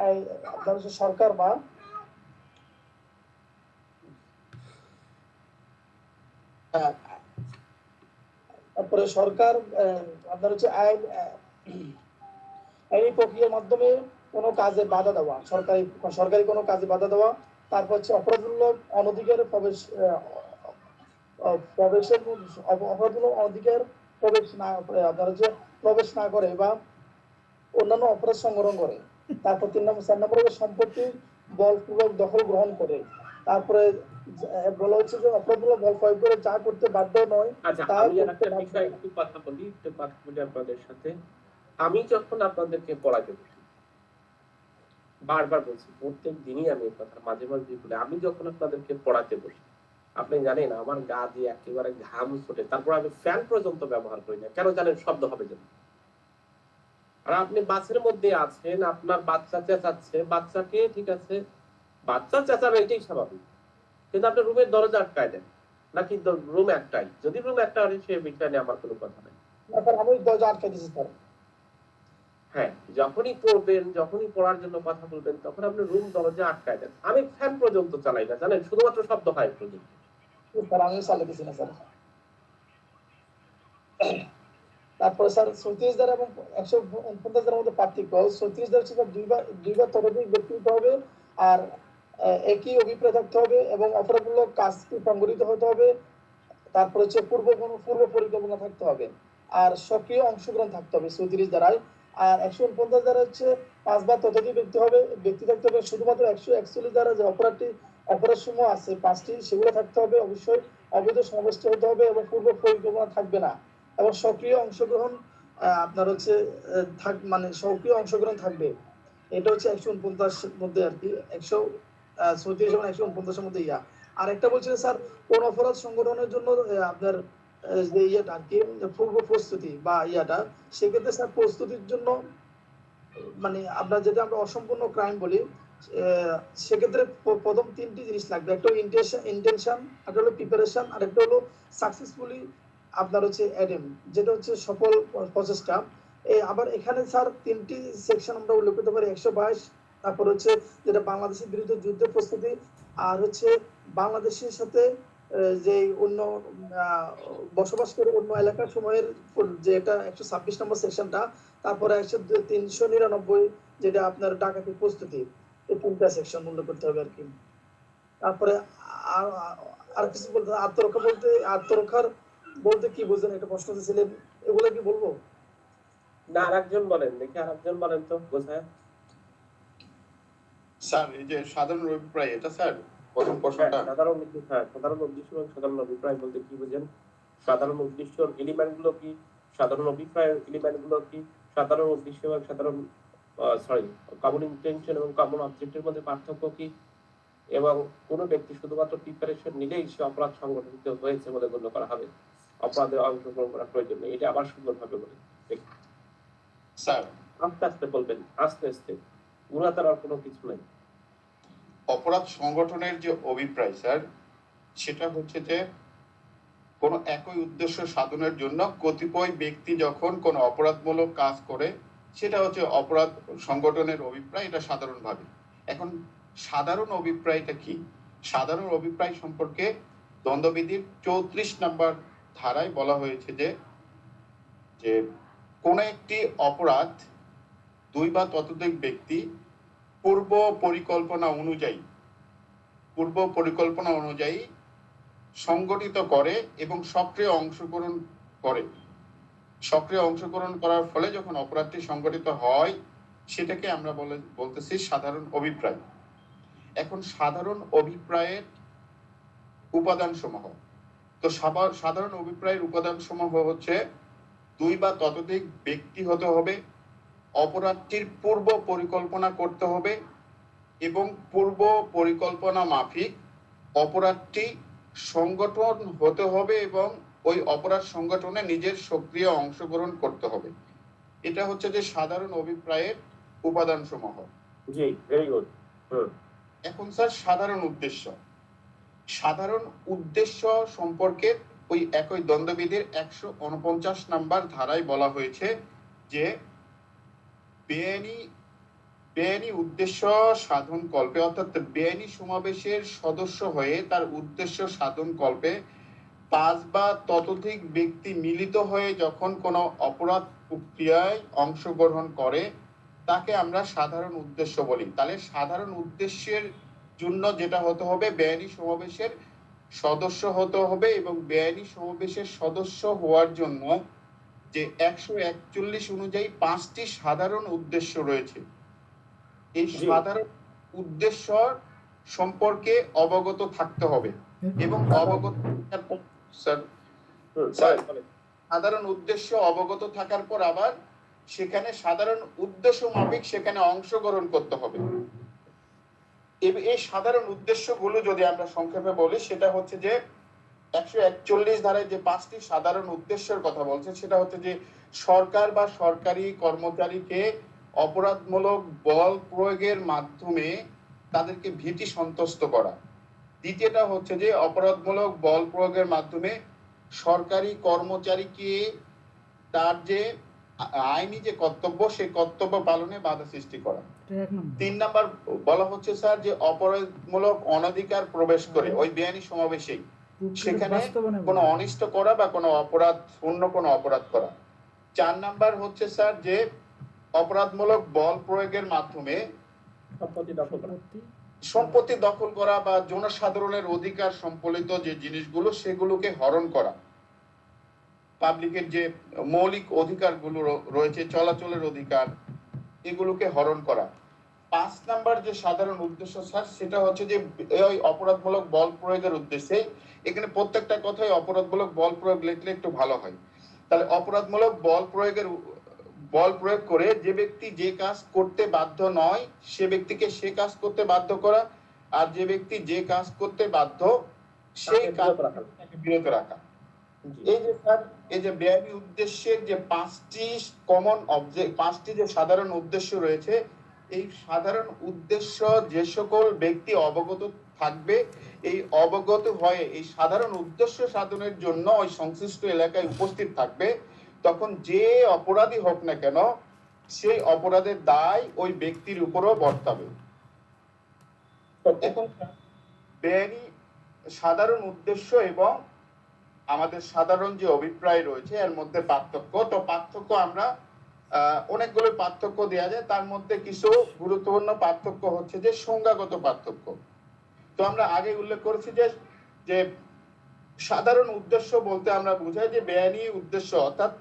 আপনার হচ্ছে সরকার বা তারপরে সরকার আপনার হচ্ছে আইনি প্রক্রিয়ার মাধ্যমে কোনো কাজে বাধা দেওয়া, সরকারি কোনো কাজে বাধা দেওয়া। তারপর হচ্ছে অপরাধমূলক অনধিকার প্রবেশের অপরাধমূলক অনধিকার প্রবেশ না করে বা অন্যান্য অপরাধ সংগঠন করে। তারপর 4 নম্বর সম্পত্তি বলপূর্বক দখল গ্রহণ করে। তারপরে বলা হচ্ছে যে অপরাধমূলক বল প্রয়োগ করে যা করতে বাধ্য নয় তা করতে বাধ্য। একটু কথা বলি আপনাদের সাথে। আমি যখন আপনাদেরকে পড়াতে বসি, বারবার বলছি, প্রত্যেক দিনই আমি এই কথা মাঝে মাঝে বলি, আমি যখন আপনাদেরকে পড়াতে বসি, আপনি জানেন আমার গা দিয়ে একেবারে ঘাম ছোটে, তারপর আমি ফ্যান পর্যন্ত ব্যবহার করি না। কেন জানেন? শব্দ হবে যেন। আর আপনি বাসের মধ্যে আছেন, আপনার বাচ্চা চেঁচাচ্ছে, বাচ্চাকে ঠিক আছে, বাচ্চা চেঁচাবে এটাই স্বাভাবিক, কিন্তু আপনি রুমের দরজা আটকায় দেন নাকি? রুম একটাই, যদি রুম একটা হয় সে বিষয় নিয়ে আমার কোনো কথা নাই। আমি দরজা আটকে দিয়েছি স্যার। হ্যাঁ, যখনই পড়বেন, যখনই পড়ার জন্য কথা বলবেন, তখন আপনি রুম দরজা আটকায় দেন। আমি ফ্যান পর্যন্ত চালাই না, জানেন, শুধুমাত্র শব্দ হয় পর্যন্ত। স্যার আমি চালাতেছি না স্যার। তারপরে স্যার 37 দ্বারা এবং 149 দ্বারার মধ্যে পার্থক্য। 37 দ্বারা হচ্ছে দুই বা ততোধিক ব্যক্তি হতে হবে, আর একই অভিপ্রায় থাকতে হবে এবং অপরাধমূলক কাজটি সংগঠিত হতে হবে। তারপর হচ্ছে পূর্ব পরিকল্পনা থাকতে হবে, আর সক্রিয় অংশগ্রহণ থাকতে হবে 37 দ্বারায়। আর 149 দ্বারা হচ্ছে 5 বা ততোধিক ব্যক্তি থাকতে হবে। শুধুমাত্র 141 দ্বারা যে অপরাধ সমূহ আছে 5টি, সেগুলো থাকতে হবে অবশ্যই। অবৈধ সমাবেশ হতে হবে এবং পূর্ব পরিকল্পনা থাকবে না, এবং সক্রিয় অংশগ্রহণ আপনার হচ্ছে মানে সক্রিয় অংশগ্রহণ থাকবে। এটা হচ্ছে 149 মধ্যে আর কি, 134 এবং 149 মধ্যে ইয়া। আর একটা বলছিলেন স্যার কোন অপরাধ সংগঠনের জন্য আপনার যে ইয়েটা আর কি পূর্ব প্রস্তুতি বা ইয়াটা, সেক্ষেত্রে স্যার প্রস্তুতির জন্য মানে আপনার যেটা আমরা অসম্পূর্ণ ক্রাইম বলি, সেক্ষেত্রে প্রথম 3টি জিনিস লাগবে। একটা ইন্টেনশন, একটা হলো প্রিপারেশন, আর একটা হলো সাকসেসফুলি আপনার হচ্ছে অ্যাটেম, যেটা হচ্ছে সফল প্রচেষ্টা। আবার এখানে স্যার 3টি সেকশন আমরা উল্লেখ করতে পারি। 122, তারপর হচ্ছে যেটা বাংলাদেশের বিরুদ্ধে যুদ্ধের প্রস্তুতি, আর হচ্ছে বাংলাদেশের সাথে যে অন্য বসবাস করে অন্য এলাকার সময়ের যে এটা 126 নম্বর সেকশনটা, তারপরে 399 যেটা আপনার ডাকাতির প্রস্তুতি। এই 3টা সেকশন উল্লেখ করতে হবে আর কি। তারপরে আর কিছু বলতে, আত্মরক্ষার বলতে কি বুঝেন, একটা প্রশ্ন ছিলেন, এগুলো কি বলবো? না, আরেকজন বলেন দেখি, আরেকজন বলেন তো বোঝায়। স্যার এই যে সাধারণ অভিপ্রায়, এটা স্যার প্রথম প্রশ্নটা সাধারণ উদ্দেশ্য, সাধারণ উদ্দেশ্য এবং সাধারণ অভিপ্রায় বলতে কি বুঝেন? সাধারণ উদ্দেশ্যর এলিমেন্ট গুলো কি, সাধারণ অভিপ্রায়ের এলিমেন্ট গুলো কি, সাধারণ উদ্দেশ্য এবং সাধারণ কমন ইন্টেনশন এবং কমন অবজেক্টের মধ্যে পার্থক্য কি, এবং কোনো ব্যক্তি শুধুমাত্র প্রিপারেশন নিলেই সে অপরাধ সংগঠিত হয়েছে বলে গণ্য করা হবে, অপরাধে অংশগ্রহণ করার প্রয়োজন নেই। এটা আবার সুন্দরভাবে বলে স্যার, আস্তে আস্তে বলবেন, আস্তে আস্তে, উড়াতার কোনো কিছু নাই। অপরাধ সংগঠনের যে অভিপ্রায় স্যার, সেটা হচ্ছে যে কোনো একই উদ্দেশ্য সাধনের জন্য কতিপয় ব্যক্তি যখন কোনো অপরাধমূলক কাজ করে, সেটা হচ্ছে অপরাধ সংগঠনের অভিপ্রায়। এটা সাধারণভাবে। এখন সাধারণ অভিপ্রায়টা কি? সাধারণ অভিপ্রায় সম্পর্কে দ্বন্দ্ববিধির 34 নম্বর ধারায় বলা হয়েছে যে কোনো একটি অপরাধ দুই বা ততোধিক ব্যক্তি পূর্ব পরিকল্পনা অনুযায়ী সংগঠিত করে এবং সক্রিয় অংশগ্রহণ করার ফলে যখন অপরাধটি সংগঠিত হয়, সেটাকে আমরা বলতেছি সাধারণ অভিপ্রায়। এখন সাধারণ অভিপ্রায়ের উপাদান সমূহ, তো সাধারণ অভিপ্রায়ের উপাদান সমূহ হচ্ছে দুই বা ততোধিক ব্যক্তি হতে হবে, অপরাধটির পূর্ব পরিকল্পনা করতে হবে এবং পূর্ব পরিকল্পনা মাফিক অপরাধটি সংগঠন হতে হবে এবং ওই অপরাধ সংগঠনে নিজের সক্রিয় অংশগ্রহণ করতে হবে। এটা হচ্ছে যে সাধারণ অভিপ্রায়ের উপাদান সমূহ। জি, ভেরি গুড। এখন স্যার সাধারণ উদ্দেশ্য সম্পর্কে ওই একই দ্বন্দ্ববিধির 149 নম্বর ধারায় বলা হয়েছে যে বেআইনি উদ্দেশ্য সাধন কল্পে, অর্থাৎ বেআইনি সমাবেশের সদস্য হয়ে তার উদ্দেশ্য সাধন কল্পে 5 বা ততোধিক ব্যক্তি মিলিত হয়ে যখন কোনো অপরাধ প্রক্রিয়ায় অংশগ্রহণ করে, তাকে আমরা সাধারণ উদ্দেশ্য বলি। তাহলে সাধারণ উদ্দেশ্যের জন্য যেটা হতে হবে, বেআইনি সমাবেশের সদস্য হতে হবে এবং বেআইনি সমাবেশের সদস্য হওয়ার জন্য যে 141 অনুযায়ী 5টি সাধারণ উদ্দেশ্য রয়েছে, এই সাধারণ উদ্দেশ্য সম্পর্কে অবগত থাকতে হবে এবং সাধারণ উদ্দেশ্য অবগত থাকার পর আবার সেখানে সাধারণ উদ্দেশ্য মাফিক সেখানে অংশগ্রহণ করতে হবে। এই সাধারণ উদ্দেশ্যগুলো যদি আমরা সংক্ষেপে বলি, সেটা হচ্ছে যে 141 ধারায় যে 5টি সাধারণ উদ্দেশ্যের কথা বলছে, সেটা হচ্ছে যে সরকার বা সরকারি কর্মচারীকে অপরাধমূলক বল প্রয়োগের মাধ্যমে তাদেরকে ভীতি সন্তুষ্ট করা। দ্বিতীয়টা হচ্ছে যে অপরাধমূলক বল প্রয়োগের মাধ্যমে সরকারি কর্মচারীকে তার যে আইনি যে কর্তব্য, সেই কর্তব্য পালনে বাধা সৃষ্টি করা। 3 নাম্বার বলা হচ্ছে স্যার যে অপরাধমূলক অনধিকার প্রবেশ করে ওই বেআইনি সমাবেশে সেখানে কোনো অনিষ্ট করা বা কোনো অন্য কোনো অপরাধ করা। 4 নাম্বার হচ্ছে স্যার যে অপরাধমূলক বল প্রয়োগের মাধ্যমে সম্পত্তি দখল করা বা জনসাধারণের অধিকার সম্বলিত যে জিনিসগুলো সেগুলোকে হরণ করা, পাবলিকের যে মৌলিক অধিকারগুলো রয়েছে, চলাচলের অধিকার, এগুলোকে হরণ করা। 5 নাম্বার যে সাধারণ উদ্দেশ্য স্যার, সেটা হচ্ছে যে ওই অপরাধমূলক বল প্রয়োগের উদ্দেশ্যে, এখানে প্রত্যেকটা কথাই অপরাধমূলক বল প্রয়োগ লিখলে একটু ভালো হয়। তাহলে অপরাধমূলক বল প্রয়োগ করে যে ব্যক্তি যে কাজ করতে বাধ্য নয়, সে ব্যক্তিকে সে কাজ করতে বাধ্য করা, আর যে ব্যক্তি যে কাজ করতে বাধ্য সেই কাজ থেকে বিরত রাখা। এই যে বেআইনি উদ্দেশ্যের যে 5টি যে সাধারণ উদ্দেশ্য রয়েছে, এই সাধারণ উদ্দেশ্য যে সকল ব্যক্তি অবগত থাকবে, এই অবগত হয়ে এই সাধারণ উদ্দেশ্য সাধনের জন্য ওই সংশ্লিষ্ট এলাকায় উপস্থিত থাকবে, তখন যে অপরাধী হোক না কেন, সেই অপরাধের দায় ওই ব্যক্তির উপরও বর্তাবে। এখন বেআইনি সাধারণ উদ্দেশ্য এবং আমাদের সাধারণ যে অভিপ্রায় রয়েছে, এর মধ্যে পার্থক্য আমরা অনেকগুলো পার্থক্য দেওয়া যায়। তার মধ্যে কিছু গুরুত্বপূর্ণ পার্থক্য হচ্ছে যে সংজ্ঞাগত পার্থক্য। তো আমরা আগে উল্লেখ করেছি যে সাধারণ উদ্দেশ্য বলতে আমরা বুঝাই যে বেআইনি উদ্দেশ্য, অর্থাৎ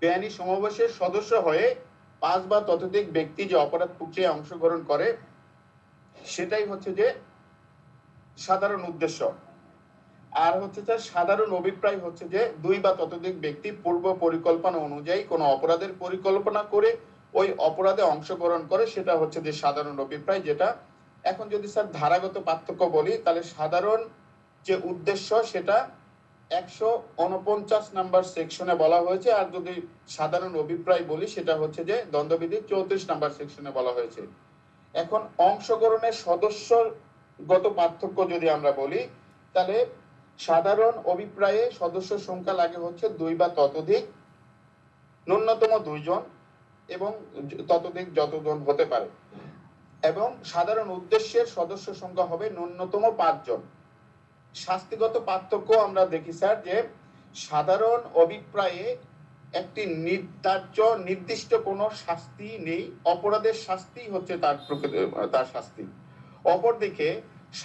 বেআইনি সমাবেশের সদস্য হয়ে 5 বা ততোধিক ব্যক্তি যে অপরাধ প্রক্রিয়ায় অংশগ্রহণ করে, সেটাই হচ্ছে যে সাধারণ উদ্দেশ্য। আর হচ্ছে যে সাধারণ অভিপ্রায় হচ্ছে যে দুই বা ততোধিক ব্যক্তি পূর্ব পরিকল্পনা অনুযায়ী কোনো অপরাধের পরিকল্পনা করে ওই অপরাধে অংশগ্রহণ করে, সেটা হচ্ছে যে সাধারণ অভিপ্রায়। যেটা এখন যদি স্যার ধারাগত পার্থক্য বলি, তাহলে সাধারণ যে উদ্দেশ্য সেটা 149 নাম্বার সেকশনে বলা হয়েছে, আর যদি সাধারণ অভিপ্রায় বলি সেটা হচ্ছে যে দ্বন্দ্ববিধির 34 নাম্বার সেকশনে বলা হয়েছে। এখন অংশগ্রহণের সদস্যগত পার্থক্য যদি আমরা বলি, তাহলে সাধারণ অভিপ্রায়ে সদস্য সংখ্যা লাগে হচ্ছে 2 বা ততোধিক, ন্যূনতম 2 জন এবং ততোধিক যতজন হতে পারে, এবং সাধারণ উদ্দেশ্যের সদস্য সংখ্যা হবে ন্যূনতম 5 জন। শাস্তিগত পার্থক্য আমরা দেখি স্যার যে সাধারণ অভিপ্রায়ে একটি নির্দিষ্ট কোনো শাস্তি নেই, অপরাধের শাস্তি হচ্ছে তার শাস্তি। অপরদিকে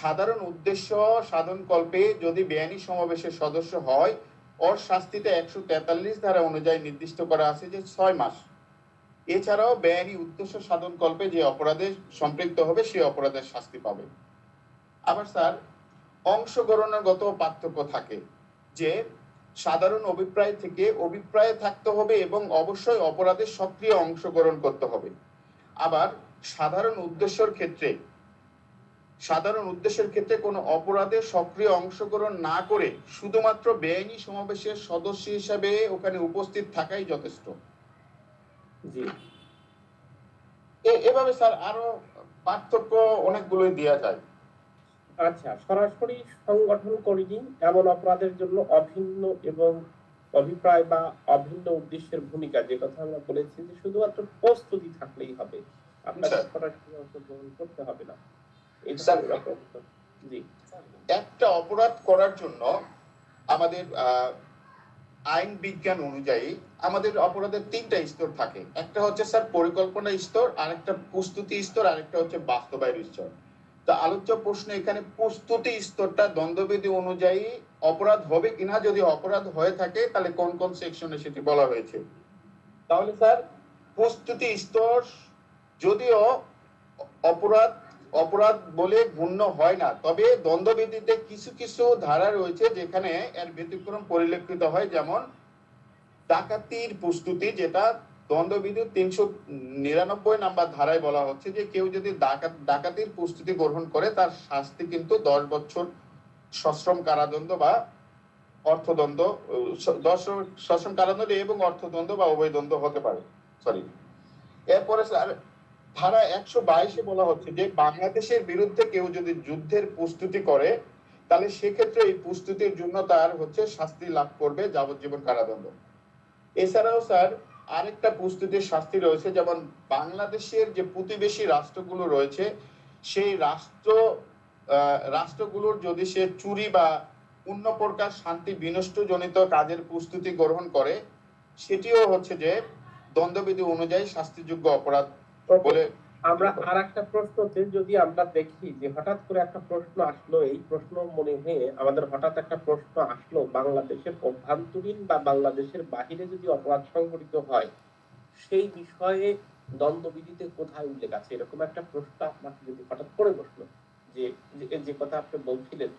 সাধারণ উদ্দেশ্য সাধন কল্পে যদি বেআইনি সমাবেশের সদস্য হয়, ওর শাস্তিতে 143 ধারা অনুযায়ী নির্দিষ্ট করা আছে যে 6 মাস। এছাড়াও বেআইনি উদ্দেশ্য সাধন কল্পে যে অপরাধে সম্পৃক্ত হবে সে অপরাধের শাস্তি পাবে। আবার স্যার অংশগ্রহণগত পার্থক্য থাকে যে সাধারণ অভিপ্রায় থেকে অভিপ্রায় থাকতে হবে এবং অবশ্যই অপরাধে সক্রিয় অংশগ্রহণ করতে হবে। আবার সাধারণ উদ্দেশ্যের ক্ষেত্রে কোনো অপরাধে সক্রিয় অংশগ্রহণ না করে শুধুমাত্র বেআইনি সমাবেশের সদস্য হিসাবে ওখানে উপস্থিত থাকাই যথেষ্ট। জি, এভাবে স্যার আরো পার্থক্য অনেকগুলোই দেওয়া যায়। আচ্ছা, সরাসরি সংগঠন করিনি এমন অপরাধের জন্য অভিন্ন এবং অভিপ্রায় বা অভিন্ন উদ্দেশ্যের ভূমিকা, যে কথা আমরা বলেছি যে শুধুমাত্র প্রস্তুতি থাকলেই হবে, আপনাকে স্যার। সরাসরি অংশগ্রহণ করতে হবে না। এটা স্যার, হলো প্রশ্ন। জি, একটা অপরাধ করার জন্য আমাদের আইন বিজ্ঞান অনুযায়ী আমাদের অপরাধের 3টা স্তর থাকে। একটা হচ্ছে স্যার পরিকল্পনা স্তর, আরেকটা প্রস্তুতি স্তর, আরেকটা হচ্ছে বাস্তবায়ন স্তর। তো আলোচ্য প্রশ্ন এখানে প্রস্তুতি স্তরটা দ্বন্দ্ববিধি অনুযায়ী অপরাধ হবে কিনা, যদি অপরাধ হয়ে থাকে তাহলে কোন কোন সেকশনে সেটি বলা হয়েছে। তাহলে স্যার প্রস্তুতি স্তর যদিও অপরাধ অপরাধ বলে গণ্য হয় না, তবে দ্বন্দ্ববিধিতে কিছু কিছু ধারা রয়েছে যেখানে এর ব্যতিক্রম পরিলক্ষিত হয়, যেমন ডাকাতির প্রস্তুতি, যেটা দ্বন্দ্ববিধির 399 নাম্বার ধারায় বলা হচ্ছে যে কেউ যদি ডাকাতির প্রস্তুতি গ্রহণ করে তার শাস্তি কিন্তু 10 বছর সশ্রম কারাদণ্ড বা অর্থদণ্ড, সশ্রম কারাদণ্ড এবং অর্থদণ্ড বা উভয় দণ্ড হতে পারে। সরি, এরপরে স্যার ধারা 122-এ বলা হচ্ছে যে বাংলাদেশের বিরুদ্ধে কেউ যদি যুদ্ধের প্রস্তুতি করে তাহলে সেক্ষেত্রে এই প্রস্তুতির জন্য তার হচ্ছে শাস্তি লাভ করবে যাবজ্জীবন কারাদণ্ড। এছাড়াও স্যার আরেকটা প্রস্তুতির শাস্তি রয়েছে, যেমন বাংলাদেশের যে প্রতিবেশী রাষ্ট্রগুলো রয়েছে সেই রাষ্ট্রগুলোর যদি সে চুরি বা অন্য প্রকার শান্তি বিনষ্টজনিত কাজের প্রস্তুতি গ্রহণ করে, সেটিও হচ্ছে যে দ্বন্দ্ববিধি অনুযায়ী শাস্তিযোগ্য অপরাধ বলে। আমরা আর একটা প্রশ্নতে যদি আমরা দেখি যে হঠাৎ করে একটা প্রশ্ন আসলো, এই প্রশ্ন মনে হয়ে আমাদের হঠাৎ একটা প্রশ্ন আসলো, বাংলাদেশের অভ্যন্তরীণ বা বাংলাদেশের বাহিরে যদি অপরাধ সংঘটিত হয় সেই বিষয়ে দ্বন্দ্ববিধিতে কোথায় উল্লেখ আছে, এরকম একটা প্রশ্ন আপনাকে যদি হঠাৎ করে বসলো, যে যে কথা আপনি বলছিলেন,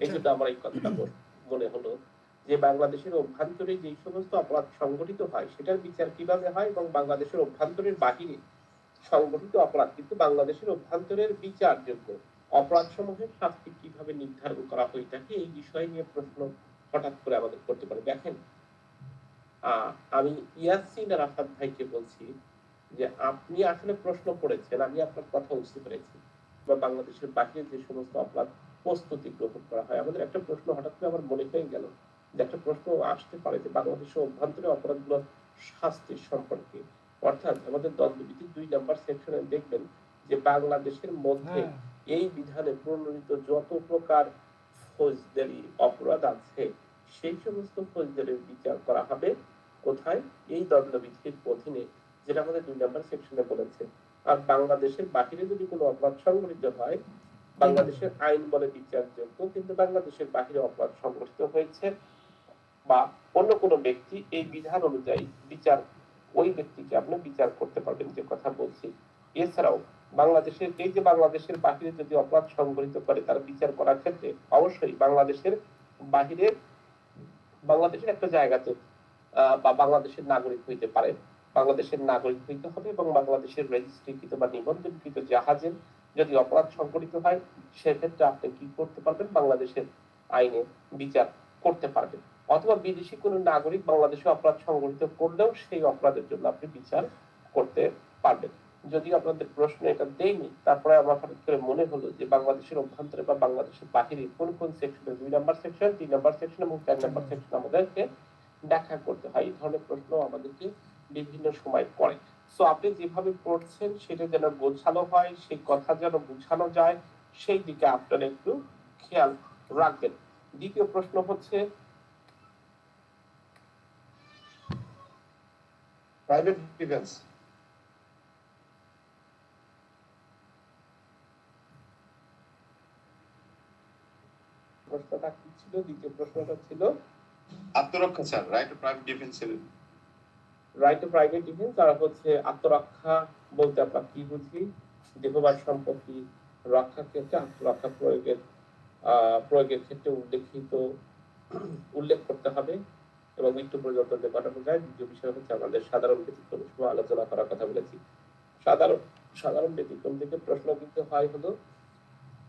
এই জন্য আমার এই কথাটা মনে হলো যে বাংলাদেশের অভ্যন্তরে যে সমস্ত অপরাধ সংঘটিত হয় সেটার বিচার কিভাবে হয়, এবং বাংলাদেশের অভ্যন্তরের বাহিরে সংগঠিত অপরাধ কিন্তু বাংলাদেশের অভ্যন্তরের বিচারযোগ্য অপরাধ সমূহের শাস্তি কিভাবে নির্ধারণ করা হয়ে থাকে, এই বিষয় নিয়ে প্রশ্ন হঠাৎ করে আমাদের করতে পারে। দেখেন, আমি ইয়াসিন রাফাত ভাইকে বলছি যে আপনি আসলে প্রশ্ন করেছেন, আমি আপনার কথা বুঝতে পেরেছি, বা বাংলাদেশের বাহিরে যে সমস্ত অপরাধ প্রস্তুতি গ্রহণ করা হয়, আমাদের একটা প্রশ্ন হঠাৎ করে আমার মনে হয়ে গেল যে একটা প্রশ্ন আসতে পারে যে বাংলাদেশের অভ্যন্তরে অপরাধগুলোর শাস্তির সম্পর্কে, অর্থাৎ আমাদের দ্বন্দ্ববিধির 2 নম্বর সেকশনে দেখবেন যে বাংলাদেশের মধ্যে এই বিধানে প্রণীত যত প্রকার ফৌজদারি অপরাধ আছে সেই সমস্ত ফৌজদারির বিচার করা হবে কোথায়, এই দ্বন্দ্ববিধির অধীনে, যেটা আমাদের 2 নম্বর সেকশনে বলেছে। আর বাংলাদেশের বাহিরে যদি কোনো অপরাধ সংঘটিত হয়, বাংলাদেশের আইন বলে বিচারযোগ্য, কিন্তু বাংলাদেশের বাহিরে অপরাধ সংঘটিত হয়েছে বা অন্য কোনো ব্যক্তি এই বিধান অনুযায়ী ওই ব্যক্তিকে আপনি বিচার করতে পারবেন, যে কথা বলছি। এছাড়াও বাংলাদেশের এই যে বাংলাদেশের বাহিরে যদি অপরাধ সংঘটিত করে তার বিচার করার ক্ষেত্রে অবশ্যই বাংলাদেশের বাহিরে বাংলাদেশের একটা জায়গাতে বা বাংলাদেশের নাগরিক হইতে পারে, বাংলাদেশের নাগরিক হইতে হবে এবং বাংলাদেশের রেজিস্ট্রিকৃত বা নিবন্ধনকৃত জাহাজে যদি অপরাধ সংঘটিত হয় সেক্ষেত্রে আপনি কি করতে পারবেন, বাংলাদেশের আইনে বিচার করতে পারবেন। অথবা বিদেশি কোনো নাগরিক বাংলাদেশে অপরাধ সংঘটিত করলেও সেই অপরাধের জন্য আপনি বিচার করতে পারবেন। যদিও আপনাদের প্রশ্ন এটা দেয়নি, তারপরে আমার হঠাৎ করে মনে হলো যে বাংলাদেশের অভ্যন্তরে বা বাংলাদেশের বাহিরে কোন কোন সেকশনে 2 নম্বর সেকশন, 3 নম্বর সেকশন এবং 4 নম্বর সেকশন আমাদেরকে ব্যাখ্যা করতে হয়। এই ধরনের প্রশ্ন আমাদেরকে বিভিন্ন সময় পড়ে। সো আপনি যেভাবে পড়ছেন সেটা যেন গোছানো হয়, সেই কথা যেন বোঝানো যায়, সেই দিকে আপনারা একটু খেয়াল রাখবেন। দ্বিতীয় প্রশ্ন হচ্ছে প্রাইভেট ডিফেন্স। প্রশ্নটা কি ছিল? দ্বিতীয় প্রশ্নটা ছিল আত্মরক্ষা স্যার, রাইট টু প্রাইভেট ডিফেন্সের রাইট টু প্রাইভেট ডিফেন্স। আর হচ্ছে আত্মরক্ষা বলতে আমরা কি বুঝি? দেহবান সম্পত্তি রক্ষার ক্ষেত্রে আত্মরক্ষা প্রয়োগের ক্ষেত্রে উল্লেখ করতে হবে এবং মৃত্যু পর্যন্ত যে ঘটানো যায়। দ্বিতীয় বিষয় হচ্ছে আমাদের সাধারণ ব্যতিক্রম সময় আলোচনা করার কথা বলেছি। সাধারণ ব্যতিক্রম থেকে প্রশ্ন কিন্তু হয় হলো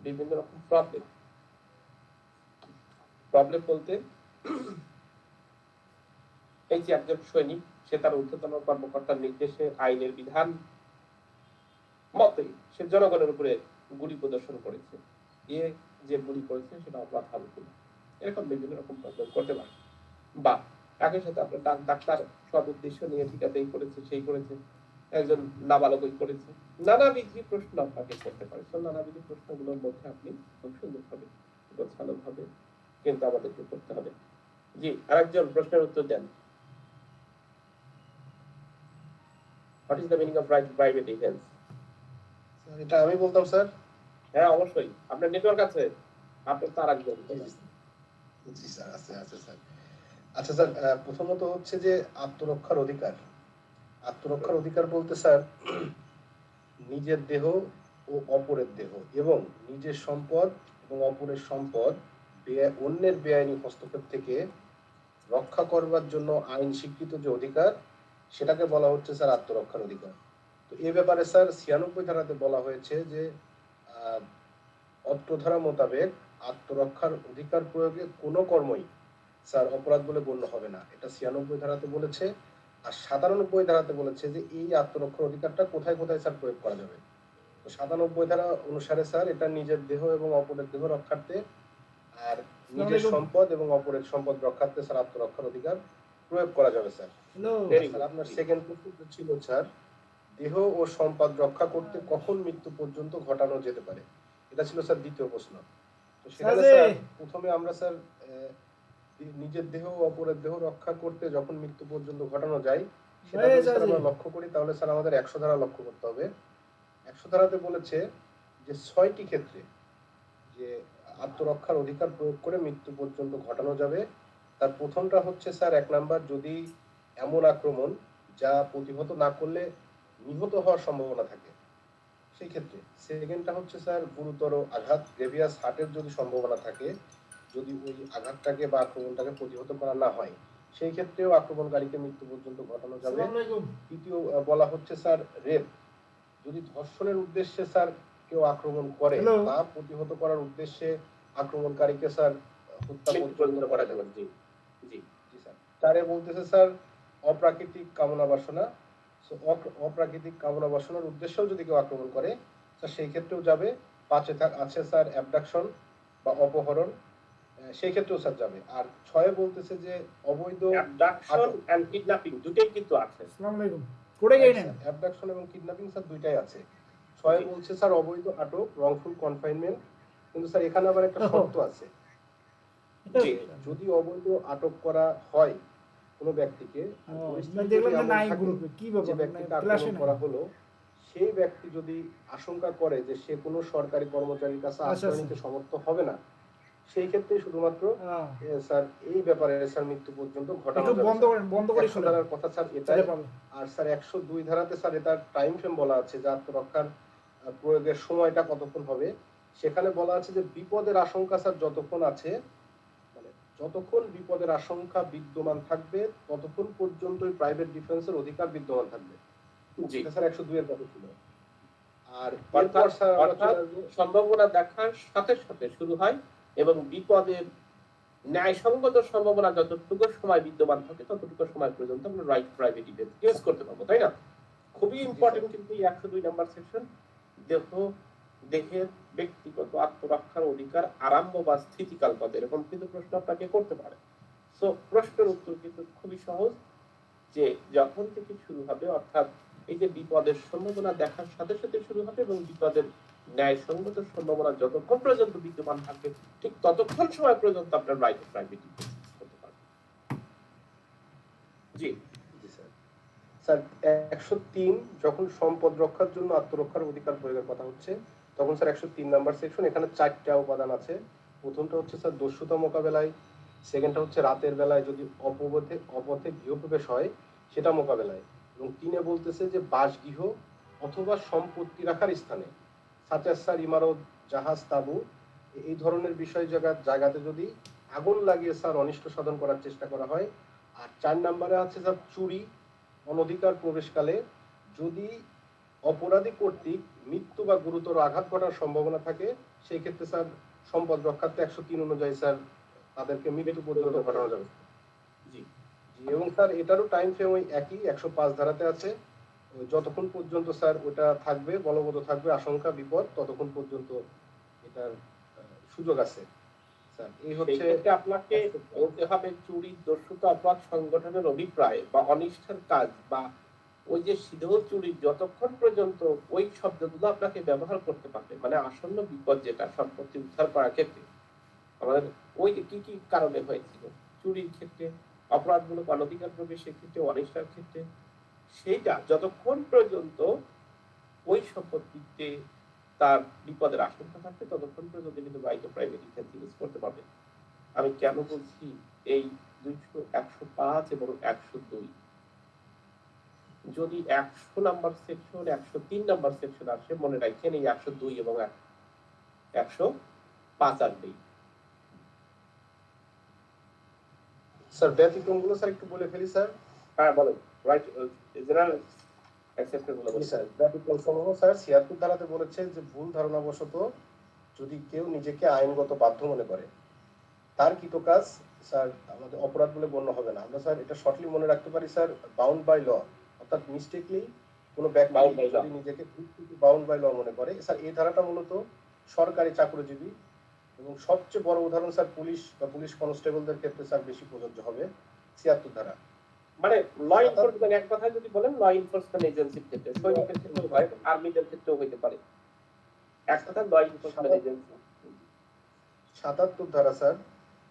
বিভিন্ন রকম প্রবলেম বলতে এই যে একজন সৈনিক সে তার ঊর্ধ্বতন কর্মকর্তার নির্দেশে আইনের বিধান মতে সে জনগণের উপরে গুলি প্রদর্শন করেছে, এ যে গুলি করেছে সেটা অপরাধ হবে কিনা, এরকম বিভিন্ন রকম প্রবলেম করতে পারে। বা একই সাথে আপনার ডাক্তার সব উদ্দেশ্য নিয়ে টিকাতেই করেছে, সেই করেছে, একজন নাবালকই করেছে, নানাবিধি প্রশ্ন আপনাকে করতে পারে। তো নানাবিধি প্রশ্নগুলোর মধ্যে আপনি খুব সুন্দরভাবে গোছানো ভাবে কিন্তু আমাদেরকে করতে হবে। জি, আরেকজন প্রশ্নের উত্তর দেন। What is the meaning of right to private defense? এটা আমি বলতাম স্যার। হ্যাঁ অবশ্যই, আপনার নেটওয়ার্ক আছে, আপনার তার একজন। জি স্যার, আছে আছে স্যার। আচ্ছা স্যার, প্রথমত হচ্ছে যে আত্মরক্ষার অধিকার। আত্মরক্ষার অধিকার বলতে স্যার নিজের দেহ ও অপরের দেহ এবং নিজের সম্পদ এবং অপরের সম্পদ অন্যের বেআইনি হস্তক্ষেপ থেকে রক্ষা করবার জন্য আইন স্বীকৃত যে অধিকার সেটাকে বলা হচ্ছে স্যার আত্মরক্ষার অধিকার। তো এ ব্যাপারে স্যার 96 ধারাতে বলা হয়েছে যে অত্র ধারা মোতাবেক আত্মরক্ষার অধিকার প্রয়োগে কোনো কর্মই স্যার অপরাধ বলে গণ্য হবে না, এটা 96 ধারাতে বলেছে। আর 97 ধারাতে বলেছে যে এই আত্মরক্ষার অধিকারটা কোথায় কোথায় স্যার প্রয়োগ করা যাবে। তো 97 ধারা অনুসারে স্যার এটা নিজের দেহ এবং অপরের দেহ রক্ষার্থে আর নিজের সম্পদ এবং অপরের সম্পদ রক্ষার্থে স্যার আত্মরক্ষার অধিকার প্রয়োগ করা যাবে স্যার। স্যার আপনার সেকেন্ড প্রশ্ন ছিল স্যার দেহ ও সম্পদ রক্ষা করতে কখন মৃত্যু পর্যন্ত ঘটানো যেতে পারে, এটা ছিল স্যার দ্বিতীয় প্রশ্ন। তো সেখানে স্যার প্রথমে আমরা স্যার নিজের দেহ ও অপরের দেহ রক্ষা করতে যখন মৃত্যু পর্যন্ত ঘটানো যায় সেটা যদি স্যার আমরা লক্ষ্য করি তাহলে স্যার আমাদের 100 ধারা লক্ষ্য করতে হবে। 100 ধারাতে বলেছে যে 6টি ক্ষেত্রে যে আত্মরক্ষার অধিকার প্রয়োগ করে মৃত্যু পর্যন্ত ঘটানো যাবে। তার প্রথমটা হচ্ছে স্যার 1 নাম্বার যদি এমন আক্রমণ যা প্রতিহত না করলে নিহত হওয়ার সম্ভাবনা থাকে সেই ক্ষেত্রে। সেকেন্ডটা হচ্ছে স্যার গুরুতর আঘাত গ্রেভিয়াস হার্টের যদি সম্ভাবনা থাকে, যদি ওই আঘাতটাকে বা আক্রমণটাকে প্রতিহত করা না হয় সেই ক্ষেত্রেও আক্রমণকারীকে মৃত্যু পর্যন্ত ঘটানো যাবে। তৃতীয় বলা হচ্ছে স্যার রেপ, যদি ধর্ষণের উদ্দেশ্যে স্যার কেউ আক্রমণ করে বা প্রতিহত করার উদ্দেশ্যে আক্রমণকারীকে স্যার হত্যা পর্যন্ত করা যাবে। জি জি জি স্যার। চারে বলতেছে স্যার অপ্রাকৃতিক কামনা বাসনা, অপ্রাকৃতিক কামনা বাসনার উদ্দেশ্যেও যদি কেউ আক্রমণ করে স্যার সেই ক্ষেত্রেও যাবে। 5 আছে স্যার অ্যাবডাকশন বা অপহরণ, সেই ক্ষেত্রেও স্যার যাবে। আর 6 বলতেছে যে অবৈধ অ্যাবডাকশন এন্ড কিডন্যাপিং দুটেই কিন্তু আছে। আসসালামু আলাইকুম করে গেই না অ্যাবডাকশন এবং কিডন্যাপিং স্যার দুইটাই আছে। 6 বলছে স্যার অবৈধ আটক রংফুল কনফাইনমেন্ট, কিন্তু স্যার এখানে আবার একটা শর্ত আছে যে যদি অবৈধ আটক করা হয় কোনো ব্যক্তিকে, দেখলাম যে নাই গ্রুপে কি যে ব্যক্তিকে আক্রমণ করা হলো সেই ব্যক্তি যদি আশঙ্কা করে যে সে কোনো সরকারি কর্মচারীর কাছে আশ্রয় নিতে সমর্থ হবে না সেই ক্ষেত্রে শুধুমাত্র স্যার এই ব্যাপারে স্যার মৃত্যু পর্যন্ত ঘটানো যাবে। বন্ধ করে শোনার কথা স্যার এটাই। আর স্যার 102 ধারাতে স্যার এটা টাইম ফ্রেম বলা আছে যে আত্মরক্ষার প্রয়োগের সময়টা কতক্ষণ হবে, সেখানে বলা আছে যে বিপদের আশঙ্কা স্যার যতক্ষণ আছে, মানে যতক্ষণ বিপদের আশঙ্কা বিদ্যমান থাকবে ততক্ষণ পর্যন্তই প্রাইভেট ডিফেন্সের অধিকার বিদ্যমান থাকবে। জি, এটা স্যার 102 এর কথা ছিল। আর অর্থাৎ এরপর স্যার আমরা অর্থাৎ চলে আসবো সম্ভাবনা দেখার সাথে সাথে শুরু হয় এবং বিপদের ন্যায়সঙ্গত সম্ভাবনা যতটুকু সময় বিদ্যমান থাকে ততটুকু সময় পর্যন্ত আমরা রাইট প্রাইভেট ডিফেন্স ইউজ করতে পারবো, তাই না? খুবই ইম্পর্টেন্ট কিন্তু এই 102 নাম্বার সেকশন। দেহের ব্যক্তিগত আত্মরক্ষার অধিকার আরম্ভ বা স্থিতিকাল কত, এরকম কিন্তু প্রশ্ন আপনাকে করতে পারে। সো প্রশ্নের উত্তর কিন্তু খুবই সহজ, যে যখন থেকে শুরু হবে, অর্থাৎ এই যে বিপদের সম্ভাবনা দেখার সাথে সাথে শুরু হবে এবং বিপদের ন্যায়সঙ্গত সম্ভাবনা যতক্ষণ পর্যন্ত বিদ্যমান থাকবে ঠিক ততক্ষণ সময় পর্যন্ত আপনার রাইট প্রাইভেট করতে পারবেন। জি জি স্যার। স্যার 103 যখন সম্পদ রক্ষার জন্য আত্মরক্ষার অধিকার প্রয়োগের কথা হচ্ছে, তখন স্যার 103 নাম্বার সেকশন, এখানে 4টা উপাদান আছে। প্রথমটা হচ্ছে স্যার দস্যুতা মোকাবেলায়, সেকেন্ডটা হচ্ছে রাতের বেলায় যদি অপথে গৃহপ্রবেশ হয় সেটা মোকাবেলায়, এবং 3 বলতেছে যে বাসগৃহ অথবা সম্পত্তি রাখার স্থানে, সাথে স্যার ইমারত, জাহাজ, তাঁবু, এই ধরনের জায়গাতে যদি আগুন লাগিয়ে স্যার অনিষ্ট সাধন করার চেষ্টা করা হয়। আর 4 নম্বরে আছে স্যার চুরি, অনধিকার প্রবেশকালে যদি অপরাধী কর্তৃক মৃত্যু বা গুরুতর আঘাত ঘটার সম্ভাবনা থাকে, সেই ক্ষেত্রে স্যার সম্পদ রক্ষার্থে 103 অনুযায়ী স্যার তাদেরকে মৃত্যু পর্যন্ত ঘটানো যাবে। জি জি, এবং স্যার এটারও টাইম ফ্রেম ওই একই 105 ধারাতে আছে। যতক্ষণ পর্যন্ত স্যার ওটা থাকবে, বলবৎ থাকবে আশঙ্কা বিপদ, ততক্ষণ পর্যন্ত এটার সুযোগ আছে স্যার। এই সেই হচ্ছে ক্ষেত্রে আপনাকে বলতে হবে চুরি, দস্যুতা, অপরাধ সংগঠনের অভিপ্রায় বা অনিষ্টের কাজ বা ওই যে সিধু চুরি, যতক্ষণ পর্যন্ত ওই শব্দগুলো আপনাকে ব্যবহার করতে পারবে, মানে আসন্ন বিপদ যেটা সম্পত্তি উদ্ধার করার ক্ষেত্রে আমাদের ওই যে কি কি কারণে হয়েছিল, চুরির ক্ষেত্রে, অপরাধমূলক অনধিকার প্রবেশের ক্ষেত্রে, অনিষ্টার ক্ষেত্রে, সেইটা যতক্ষণ পর্যন্ত ওই সম্পত্তিতে তার বিপদের আশঙ্কা থাকবে ততক্ষণ পর্যন্ত কিন্তু right of private defence use করতে পারবে। আমি কেন বলছি এই 105 এবং 102, যদি 100 নাম্বার সেকশন 103 নাম্বার সেকশন আসে, মনে রাখেন এই 102 এবং 105 আর নেই। স্যার ব্যতিক্রমগুলো স্যার একটু বলে ফেলি স্যার। হ্যাঁ বলেন, রাইট জেনারেল অ্যাকসেপ্টেবল বলেন। স্যার ব্যতিক্রম সমূহ স্যার 76 ধারাতে বলেছে যে ভুল ধারণাবশত যদি কেউ নিজেকে আইনগত বাধ্য মনে করে, তার কৃত কাজ স্যার আমাদের অপরাধ বলে গণ্য হবে না। আমরা স্যার এটা শর্টলি মনে রাখতে পারি স্যার বাউন্ড বাই ল, অর্থাৎ মিস্টেকলি কোনো ব্যক্তি Bound by law। যদি নিজেকে বাউন্ড বাই ল মনে করে। স্যার এই ধারাটা মূলত সরকারি চাকরিজীবী এবং সবচেয়ে বড় উদাহরণ স্যার পুলিশ বা পুলিশ কনস্টেবলদের ক্ষেত্রে স্যার বেশি প্রযোজ্য হবে 76 ধারা। মানে ল এনফোর্সমেন্ট, এক কথায় যদি বলেন ল এনফোর্সমেন্ট এজেন্সির ক্ষেত্রে, সৈনিকের ক্ষেত্রেও হয়, আর্মিদের ক্ষেত্রেও হইতে পারে, এক কথা ল এনফোর্সমেন্ট এজেন্সি। 77 ধারা স্যার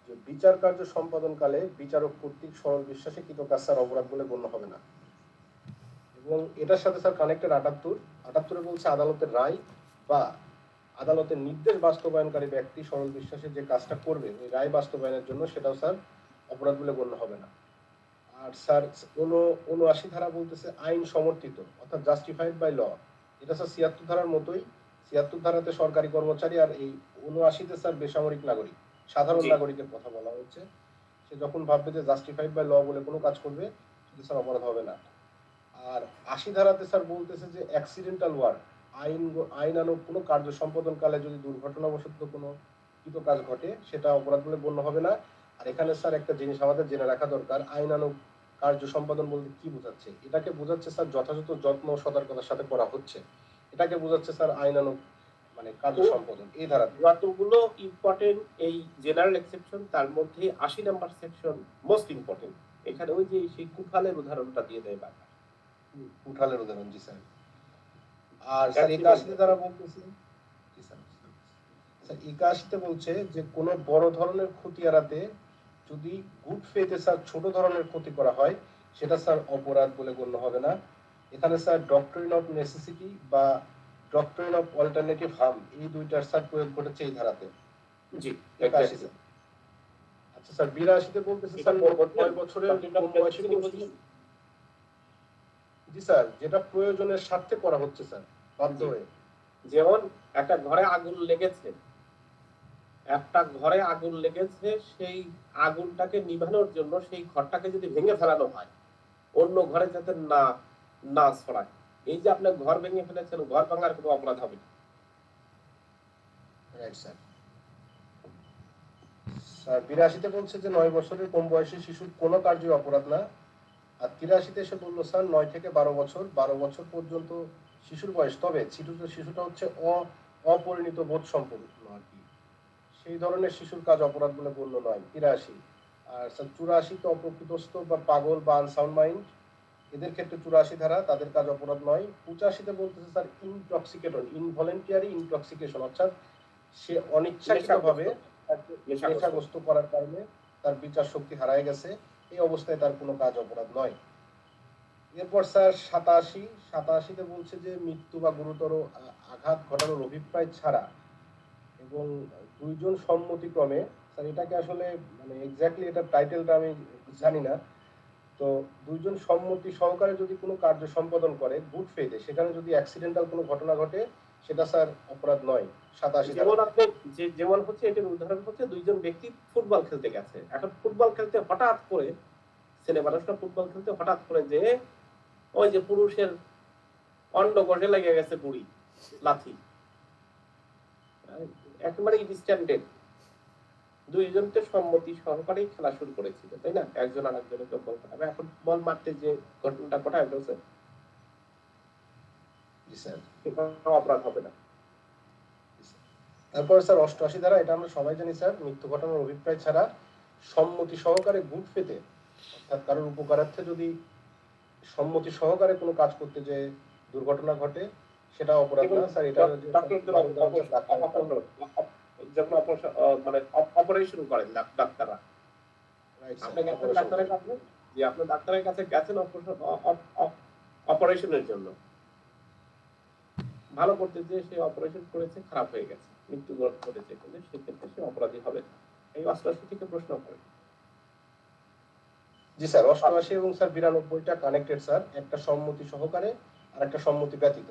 যে বিচার কার্য সম্পাদনকালে বিচারক কর্তৃক সরল বিশ্বাসে কৃত কাজ স্যার অপরাধ বলে গণ্য হবে না। এবং এটার সাথে স্যার কানেক্টেড 78 বলছে আদালতের রায় বা আদালতের নির্দেশ বাস্তবায়নকারী ব্যক্তি সরল বিশ্বাসে যে কাজটা করবে ওই রায় বাস্তবায়নের জন্য, সেটাও স্যার অপরাধ বলে গণ্য হবে না। আর স্যার 79 ধারা বলতেছে আইন সমর্থিত, অর্থাৎ জাস্টিফাইড বাই ল। এটা স্যার 76 ধারার মতোই। 76 ধারাতে সরকারি কর্মচারী, আর এই 79-তে স্যার বেসামরিক নাগরিক, সাধারণ নাগরিকের কথা বলা হচ্ছে। সে যখন ভাববে যে জাস্টিফাইড বাই ল বলে কোনো কাজ করবে, সেটা স্যার অপরাধ হবে না। আর 80 ধারাতে স্যার বলতেছে যে অ্যাক্সিডেন্টাল ওয়ার্ক, আইনানুগ কোনো কার্য সম্পাদন কালে যদি দুর্ঘটনাবশত কোনো কৃত কাজ ঘটে, সেটা অপরাধ বলে গণ্য হবে না। আর এখানে স্যার একটা জিনিস আমাদের জেনে রাখা দরকার, আইনানুগ কার্য সম্পাদন বলতে কি বোঝাচ্ছে। এটাকে বোঝাচ্ছে স্যার যথাযথ যত্ন ও সতর্কতার সাথে করা হচ্ছে, এটাকে বোঝাচ্ছে স্যার আইনানুগ মানে কার্য সম্পাদন। এই ধারা যতগুলো ইম্পর্টেন্ট এই জেনারেল এক্সেপশন, তার মধ্যে 80 নাম্বার সেকশন মোস্ট ইম্পর্টেন্ট। এখানে ওই যে সেই কুফালের উদাহরণটা দিয়ে দেয় বারবার, উঠালের উদাহরণ। জি স্যার। আর স্যার 81 ধারা বলতেছে, জি স্যার, স্যার 81-তে বলছে যে কোনো বড় ধরনের ক্ষতি এড়াতে যদি গুড ফেথে স্যার ছোট ধরনের ক্ষতি করা হয়, সেটা স্যার অপরাধ বলে গণ্য হবে না। এখানে স্যার ডক্টরিন অফ নেসেসিটি বা ডক্টরিন অফ অল্টারনেটিভ হার্ম, এই দুইটার স্যার প্রয়োগ ঘটেছে এই ধারাতে। জি 81-তে। আচ্ছা স্যার 82-তে বলতেছে স্যার 9 বছরের কম বয়সী জি স্যার, যেটা প্রয়োজনের স্বার্থে করা হচ্ছে স্যার, বাধ্য হয়ে। যেমন একটা ঘরে আগুন লেগেছে, সেই আগুনটাকে নিভানোর জন্য সেই ঘরটাকে যদি ভেঙে ফেলানো হয় অন্য ঘরে যাতে না না ছড়ায়, এই যে আপনি ঘর ভেঙে ফেলেছেন, ঘর ভাঙার কোনো অপরাধ হবে না। Right sir. স্যার 82-তে বলছে যে 9 বছরের কম বয়সী শিশুর কোনো কার্যই অপরাধ না। আর 83-তে এসে বললো স্যার 9 থেকে 12 বছর পর্যন্ত শিশুর বয়স, তবে শিশুটা হচ্ছে অপরিণত বোধ সম্পন্ন আর কি, সেই ধরনের শিশুর কাজ অপরাধ বলে গণ্য নয়। 83। আর স্যার 84-তে অপ্রকৃতস্থ বা পাগল বা আনসাউন্ড মাইন্ড, এদের ক্ষেত্রে 84 ধারা, তাদের কাজ অপরাধ নয়। 85-তে বলতেছে স্যার ইনটক্সিকেটন, ইনভলেন্টারি ইনটক্সিকেশন, অর্থাৎ সে অনিচ্ছাকৃতভাবে নেশাগ্রস্ত করার কারণে তার বিচার শক্তি হারায় গেছে, এই অবস্থায় তার কোনো কাজ অপরাধ নয়। এরপর স্যার 87-তে বলছে যে মৃত্যু বা গুরুতর আঘাত ঘটানোর অভিপ্রায় ছাড়া এবং দুইজন সম্মতিক্রমে, স্যার এটাকে আসলে মানে এক্স্যাক্টলি এটা টাইটেলটা আমি জানি না, তো দুইজন সম্মতি সহকারে যদি কোনো কার্য সম্পাদন করে গুড ফেথে, সেখানে যদি অ্যাক্সিডেন্টাল কোনো ঘটনা ঘটে সেটা স্যার অপরাধ নয়। 87 যেমন আপনি যেমন হচ্ছে এটার উদাহরণ হচ্ছে দুইজন ব্যক্তি ফুটবল খেলতে গেছে, এখন ফুটবল খেলতে হঠাৎ করে ছেলে মানুষটা ফুটবল খেলতে হঠাৎ করে যে ওই যে পুরুষের অন্ডকোষে লেগে গেছে বুড়ি লাথি, একেবারে ইনস্ট্যান্টেড, দুইজনকে সম্মতি সহকারেই খেলা শুরু করেছিল, তাই না? একজন আর একজনকে বলতে হবে, এখন বল মারতে যে ঘটনাটা ঘটায় ফেলছে অপরাধ হবে না। তারপরে স্যার 88 ধারা, এটা আমরা সবাই জানি স্যার, মৃত্যু ঘটানোর অভিপ্রায় ছাড়া সম্মতি সহকারে গুড ফেথে, অর্থাৎ কারোর উপকারার্থে যদি সম্মতি সহকারে কোনো কাজ করতে যে দুর্ঘটনা ঘটে সেটা অপরাধ না স্যার। এটা যখন মানে অপারেশন করেন ডাক্তাররা, আপনি গেছেন ডাক্তারের কাছে, যে আপনি ডাক্তারের কাছে গেছেন অপারেশনের জন্য, ভালো করতে যে সে অপারেশন করেছে খারাপ হয়ে গেছে, মৃত্যু ঘটেছে, কিন্তু সেক্ষেত্রে সে অপরাধী হবে না। এই 88 থেকে প্রশ্ন করে। জি স্যার, 88 এবং স্যার 92টা কানেক্টেড স্যার, একটা সম্মতি সহকারে আর একটা সম্মতি ব্যতীত।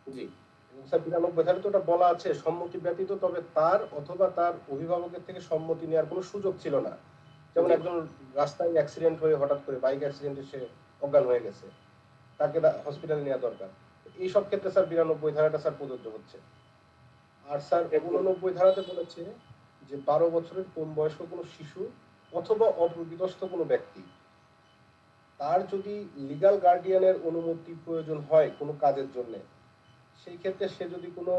জি স্যার 92 ধারে তো ওটা বলা আছে সম্মতি ব্যতীত, তবে তার অথবা তার অভিভাবকের থেকে সম্মতি নেওয়ার কোনো সুযোগ ছিল না। যেমন একজন রাস্তায় অ্যাক্সিডেন্ট হয়ে হঠাৎ করে বাইক অ্যাক্সিডেন্টে সে অজ্ঞান হয়ে গেছে, তাকে হসপিটালে নেওয়া দরকার, এই সব ক্ষেত্রে স্যার 92 ধারাটা স্যার প্রযোজ্য হচ্ছে। আর স্যার 89 ধারাতে বলেছে যে 12 বছরের কম বয়স্ক কোনো শিশু অথবা অপ্রকৃতস্থ কোনো ব্যক্তি, তার যদি লিগ্যাল গার্ডিয়ানের অনুমতি প্রয়োজন হয় কোনো কাজের জন্য, সেই ক্ষেত্রে সে যদি কোনো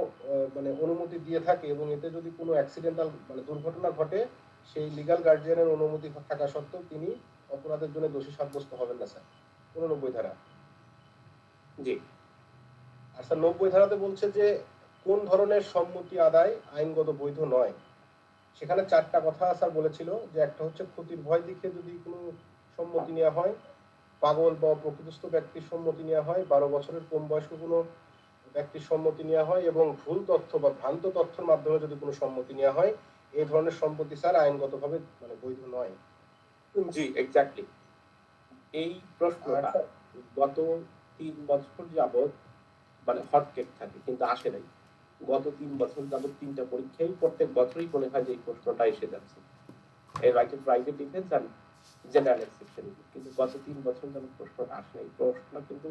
মানে অনুমতি দিয়ে থাকে এবং এতে যদি কোনো অ্যাক্সিডেন্টাল মানে দুর্ঘটনা ঘটে, সেই লিগ্যাল গার্ডিয়ানের অনুমতি থাকা সত্ত্বেও তিনি অপরাধের জন্য দোষী সাব্যস্ত হবেন না স্যার। 89 ধারা। জি। আর স্যার 90 ধারাতে বলছে যে কোন ধরনের সম্মতি আদায় আইনগত বৈধ নয়। সেখানে 4টা কথা স্যার বলেছিল, যে একটা হচ্ছে ক্ষতির ভয় দেখিয়ে যদি কোনো সম্মতি নেওয়া হয়, পাগল বা প্রকৃতস্থ ব্যক্তির সম্মতি নেওয়া হয়, 12 বছরের কম বয়স্ক কোনো ব্যক্তির সম্মতি নেওয়া হয়, এবং ভুল তথ্য বা ভ্রান্ত তথ্যের মাধ্যমে যদি কোনো সম্মতি নেওয়া হয়, এই ধরনের সম্পত্তি স্যার আইনগতভাবে মানে বৈধ নয়। জি এক্স্যাক্টলি। এই প্রশ্নটা গত 3 বছর যাবত মানে হটকেক থাকে, কিন্তু আসে নাই। গত 3 বছর যাবত 3টা পরীক্ষায় প্রত্যেক বছরই মনে হয় যে এই প্রশ্নটা এসে যাচ্ছে, এই প্রাইভেট ডিফেন্স আর জেনারেল এক্সেপশন, কিন্তু গত 3 বছর যাবত প্রশ্নটা আসে নাই। প্রশ্নটা কিন্তু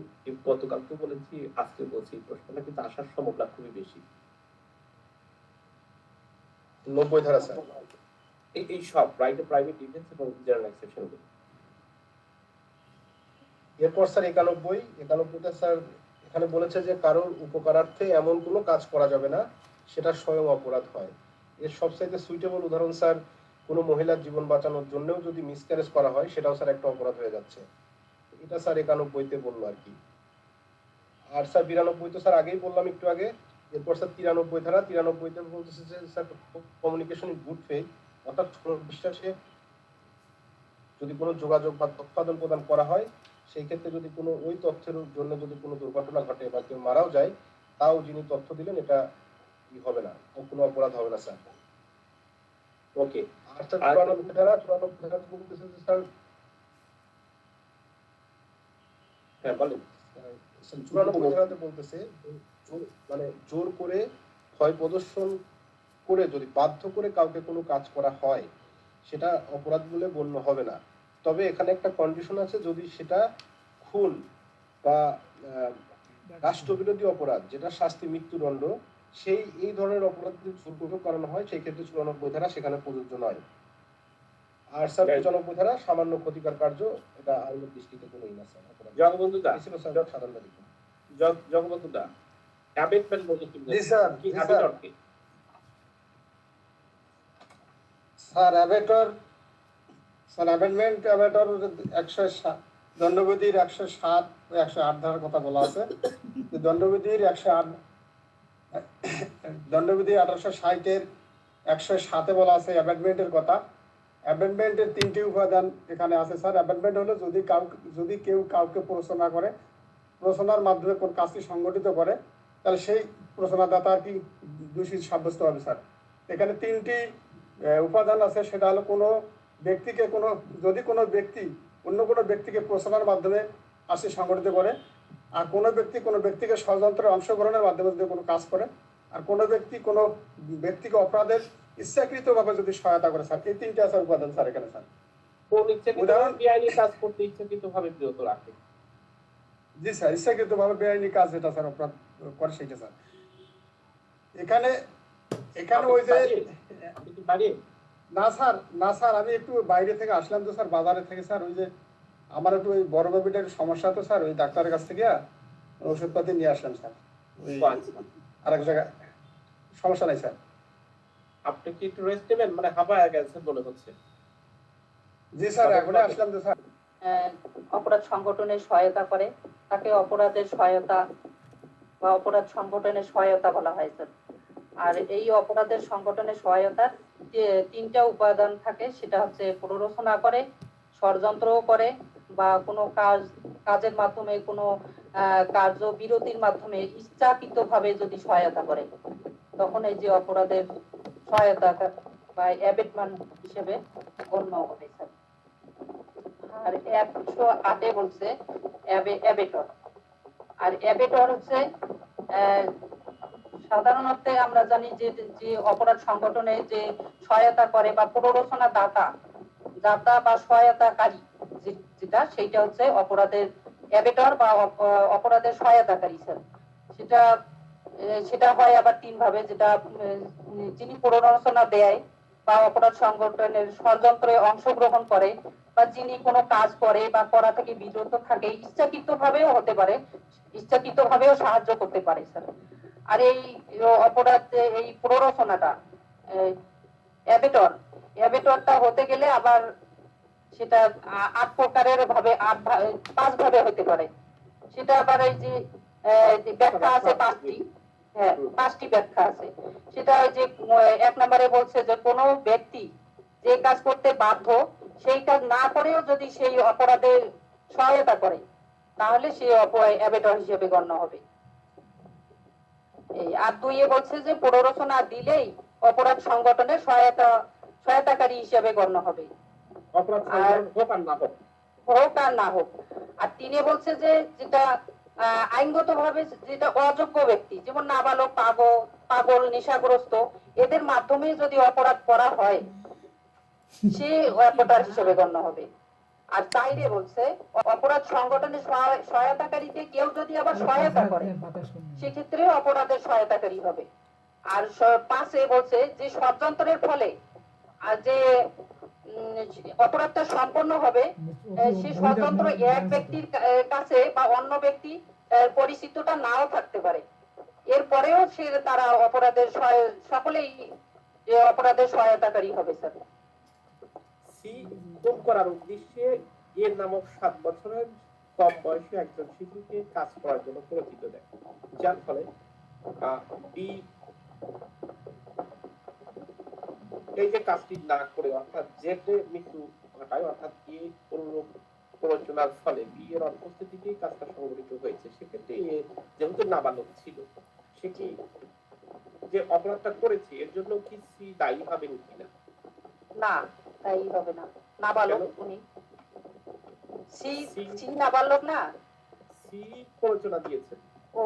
গতকালকে বলেছি, আজকে বলছি, প্রশ্নটা কিন্তু আসার সম্ভাবনা খুবই বেশি। 90 ধারা স্যার, এই সব প্রাইভেট ডিফেন্স এবং জেনারেল এক্সেপশন গুলো। এরপর স্যার 91টা স্যার এখানে বলেছে যে কারোর উপকারার্থে এমন কোনো কাজ করা যাবে না সেটা স্বয়ং অপরাধ হয়। এর সবচাইতে সুইটেবল উদাহরণ স্যার, কোনো মহিলার জীবন বাঁচানোর জন্যও যদি মিসক্যারেজ করা হয় সেটাও স্যার একটা অপরাধ হয়ে যাচ্ছে। এটা স্যার 91তে বললো আর কি। আর স্যার 92 তো স্যার আগেই বললাম একটু আগে। এরপর স্যার 93 ধারা, 93তে বলতেছে যে sir communication in good faith, অর্থাৎ বিশ্বাসে যদি কোনো যোগাযোগ বা তথ্য আদান প্রদান করা হয়, সেই ক্ষেত্রে যদি কোনো ওই তথ্যের জন্য যদি কোনো দুর্ঘটনা ঘটে বা কেউ মারাও যায়, তাও যিনি তথ্য দিলেন এটা কি হবে না, কোনো অপরাধ হবে না স্যার। ওকে। আর স্যার 94 ধারা বলতেছে যে স্যার, হ্যাঁ বলেন। চুরানব্বই ধারাতে বলতেছে মানে জোর করে ভয় প্রদর্শন করে যদি বাধ্য করে কাউকে কোনো কাজ করা হয় সেটা অপরাধ বলে গণ্য হবে না। তবে এখানে একটা কন্ডিশন আছে, যদি সেটা খুন বা রাষ্ট্রবিরোধী অপরাধ যেটা শাস্তি মৃত্যুদণ্ড, এই ধরনের অপরাধ যদি জোরপূর্বক করানো হয় সেই ক্ষেত্রে 94 ধারা সেখানে প্রযোজ্য নয়। আর স্যার 95 ধারা সামান্য ক্ষতিকর কার্য, এটা আইনের দৃষ্টিতে কোনোই না স্যার অপরাধ। জগবন্ধু দা, এই ছিল স্যার সাধারণ তালিকা। জগবন্ধু দা, অ্যাবেটমেন্ট বলতে কি জি স্যার, কি জি স্যার। অ্যাবেটর কি? স্যার অ্যামেন্ডমেন্ট অ্যাবেটর 107 দণ্ডবিধির 107 ও 108 ধারার কথা বলা আছে। দণ্ডবিধির 108 দণ্ডবিধি 1860 এর 107-এ বলা আছে অ্যামেন্ডমেন্টের কথা। অ্যামেন্ডমেন্টের 3টি উপাদান এখানে আছে স্যার। অ্যামেন্ডমেন্ট হলো যদি কেউ কাউকে প্ররোচনা করে, প্ররোচনার মাধ্যমে কোন কাজটি সংগঠিত করে, তাহলে সেই প্ররোচনাদাতা আর কি দোষী সাব্যস্ত হবে স্যার। এখানে 3টি উপাদান আছে, সেটা হলো কোনো ব্যক্তিকে যদি কোনো ব্যক্তি অন্য কোনো ব্যক্তিকে প্ররোচনার মাধ্যমে কাজটি সংগঠিত করে, আর কোনো ব্যক্তিকে ষড়যন্ত্রে অংশগ্রহণের মাধ্যমে যদি কোনো কাজ করে, আর কোনো ব্যক্তিকে অপরাধের ইচ্ছাকৃতভাবে যদি সহায়তা করে স্যার। এই 3টি আছে উপাদান স্যার এখানে স্যার। কোন ইচ্ছাকৃতভাবে বেআইনি কাজ করতে ইচ্ছাকৃতভাবে বিরত রাখে? জি স্যার, ইচ্ছাকৃতভাবে বেআইনি কাজ যেটা স্যার অপরাধ করে সেইটা স্যার। এখানে ওই যে আপনি কি বাড়ি? না স্যার আমি একটু বাইরে থেকে আসলাম তো স্যার, বাজারে থেকে স্যার। ওই যে আমার একটু ওই বড় বেবিটার সমস্যা তো স্যার, ওই ডাক্তারের কাছ থেকে ওষুধপাতি নিয়ে আসলাম স্যার। ওই আরেক জায়গায় সমস্যা নাই স্যার। আপনি কি একটু রেস্ট নেবেন? মানে হাঁপায় গেছেন মনে হচ্ছে। জি স্যার, এখনই আসলাম তো স্যার। অপরাধ সংগঠনে সহায়তা করে তাকে অপরাধের সহায়তা বা অপরাধ সংগঠনের সহায়তা বলা হয় স্যার। আর এই অপরাধের সংগঠনের সহায়তার যে 3টা উপাদান থাকে, সেটা হচ্ছে প্ররোচনা করে, ষড়যন্ত্রও করে, বা কোনো কাজের মাধ্যমে কোনো কার্য বিরতির মাধ্যমে ইচ্ছাকৃতভাবে যদি সহায়তা করে, তখন এই যে অপরাধের সহায়তা বা অ্যাবেটমেন্ট হিসেবে গণ্য হবে স্যার। আর 108-এ বলছে অ্যাবেটর। আর অ্যাবেটর হচ্ছে সাধারণত আমরা জানি যে অপরাধ সংগঠনে যে সহায়তা করে বা প্ররোচনা দাতা বা সহায়তাকারী যেটা, সেইটা হচ্ছে অপরাধের অ্যাবেটর বা অপরাধের সহায়তাকারী স্যার। সেটা হয় আবার 3 ভাবে, যেটা যিনি প্ররোচনা দেয় বা অপরাধ সংগঠনের ষড়যন্ত্রে অংশগ্রহণ করে, বা যিনি কোনো কাজ করে বা করা থেকে বিরত থাকে, ইচ্ছাকৃতভাবেও হতে পারে, ইচ্ছাকৃতভাবেও সাহায্য করতে পারে স্যার। আর এই অপরাধে এই প্ররোচনাটা অ্যাবেটরটা হতে গেলে আবার সেটা 8 প্রকারের ভাবে 5 ভাবে হতে পারে। সেটা আবার এই যে ব্যাখ্যা আছে 5টি। হ্যাঁ, 5টি ব্যাখ্যা আছে। সেটা ওই যে 1 নম্বরে বলছে যে কোনো ব্যক্তি যে কাজ করতে বাধ্য, সেই কাজ না করেও যদি সেই অপরাধে সহায়তা করে, তাহলে সে অ্যাবেটর হিসেবে গণ্য হবে। আর 2-এ বলছে যে প্ররোচনা দিলেই অপরাধ সংগঠনের সহায়তাকারী হিসেবে গণ্য হবে, অপরাধ সংগঠন হোক আর না হোক। আর 3-এ বলছে যে যেটা আইনগত ভাবে যেটা অযোগ্য ব্যক্তি, যেমন নাবালক, পাগল, নেশাগ্রস্ত, এদের মাধ্যমে যদি অপরাধ করা হয়, সে অ্যাবেটর হিসেবে গণ্য হবে। আর 4-এ বলছে অপরাধ সংগঠনের সহায়তাকারীকে কেউ যদি আবার সহায়তা করে, সেক্ষেত্রে অপরাধের সহায়তাকারী হবে। আর 5-এ বলছে যে ষড়যন্ত্রের ফলে যে অপরাধটা সম্পন্ন হবে, সে ষড়যন্ত্র এক ব্যক্তির কাছে বা অন্য ব্যক্তি পরিচিতটা নাও থাকতে পারে, এরপরেও তারা সকলেই অপরাধের সহায়তাকারী হবে স্যার। সি, খুন করার উদ্দেশ্যে এর নামক 7 বছরের কম বয়সী একজন শিশুকে কাজ করার জন্য প্ররোচিত দেয়, যার ফলে বি এই যে কাজটি না করে অর্থাৎ জেটে মৃত্যু ঘটায়, অর্থাৎ এ প্ররোচনার ফলে বি এর অনুপস্থিতিতে কাজটা সংঘটিত হয়েছে, সেক্ষেত্রে যেহেতু নাবালক ছিল, সে কি যে অপরাধটা করেছে এর জন্য কি সি দায়ী হবেন কিনা? না, তাই হবে না। নাবালক উনি, সি নাবালক না। সি সি প্ররোচনা দিয়েছেন। ও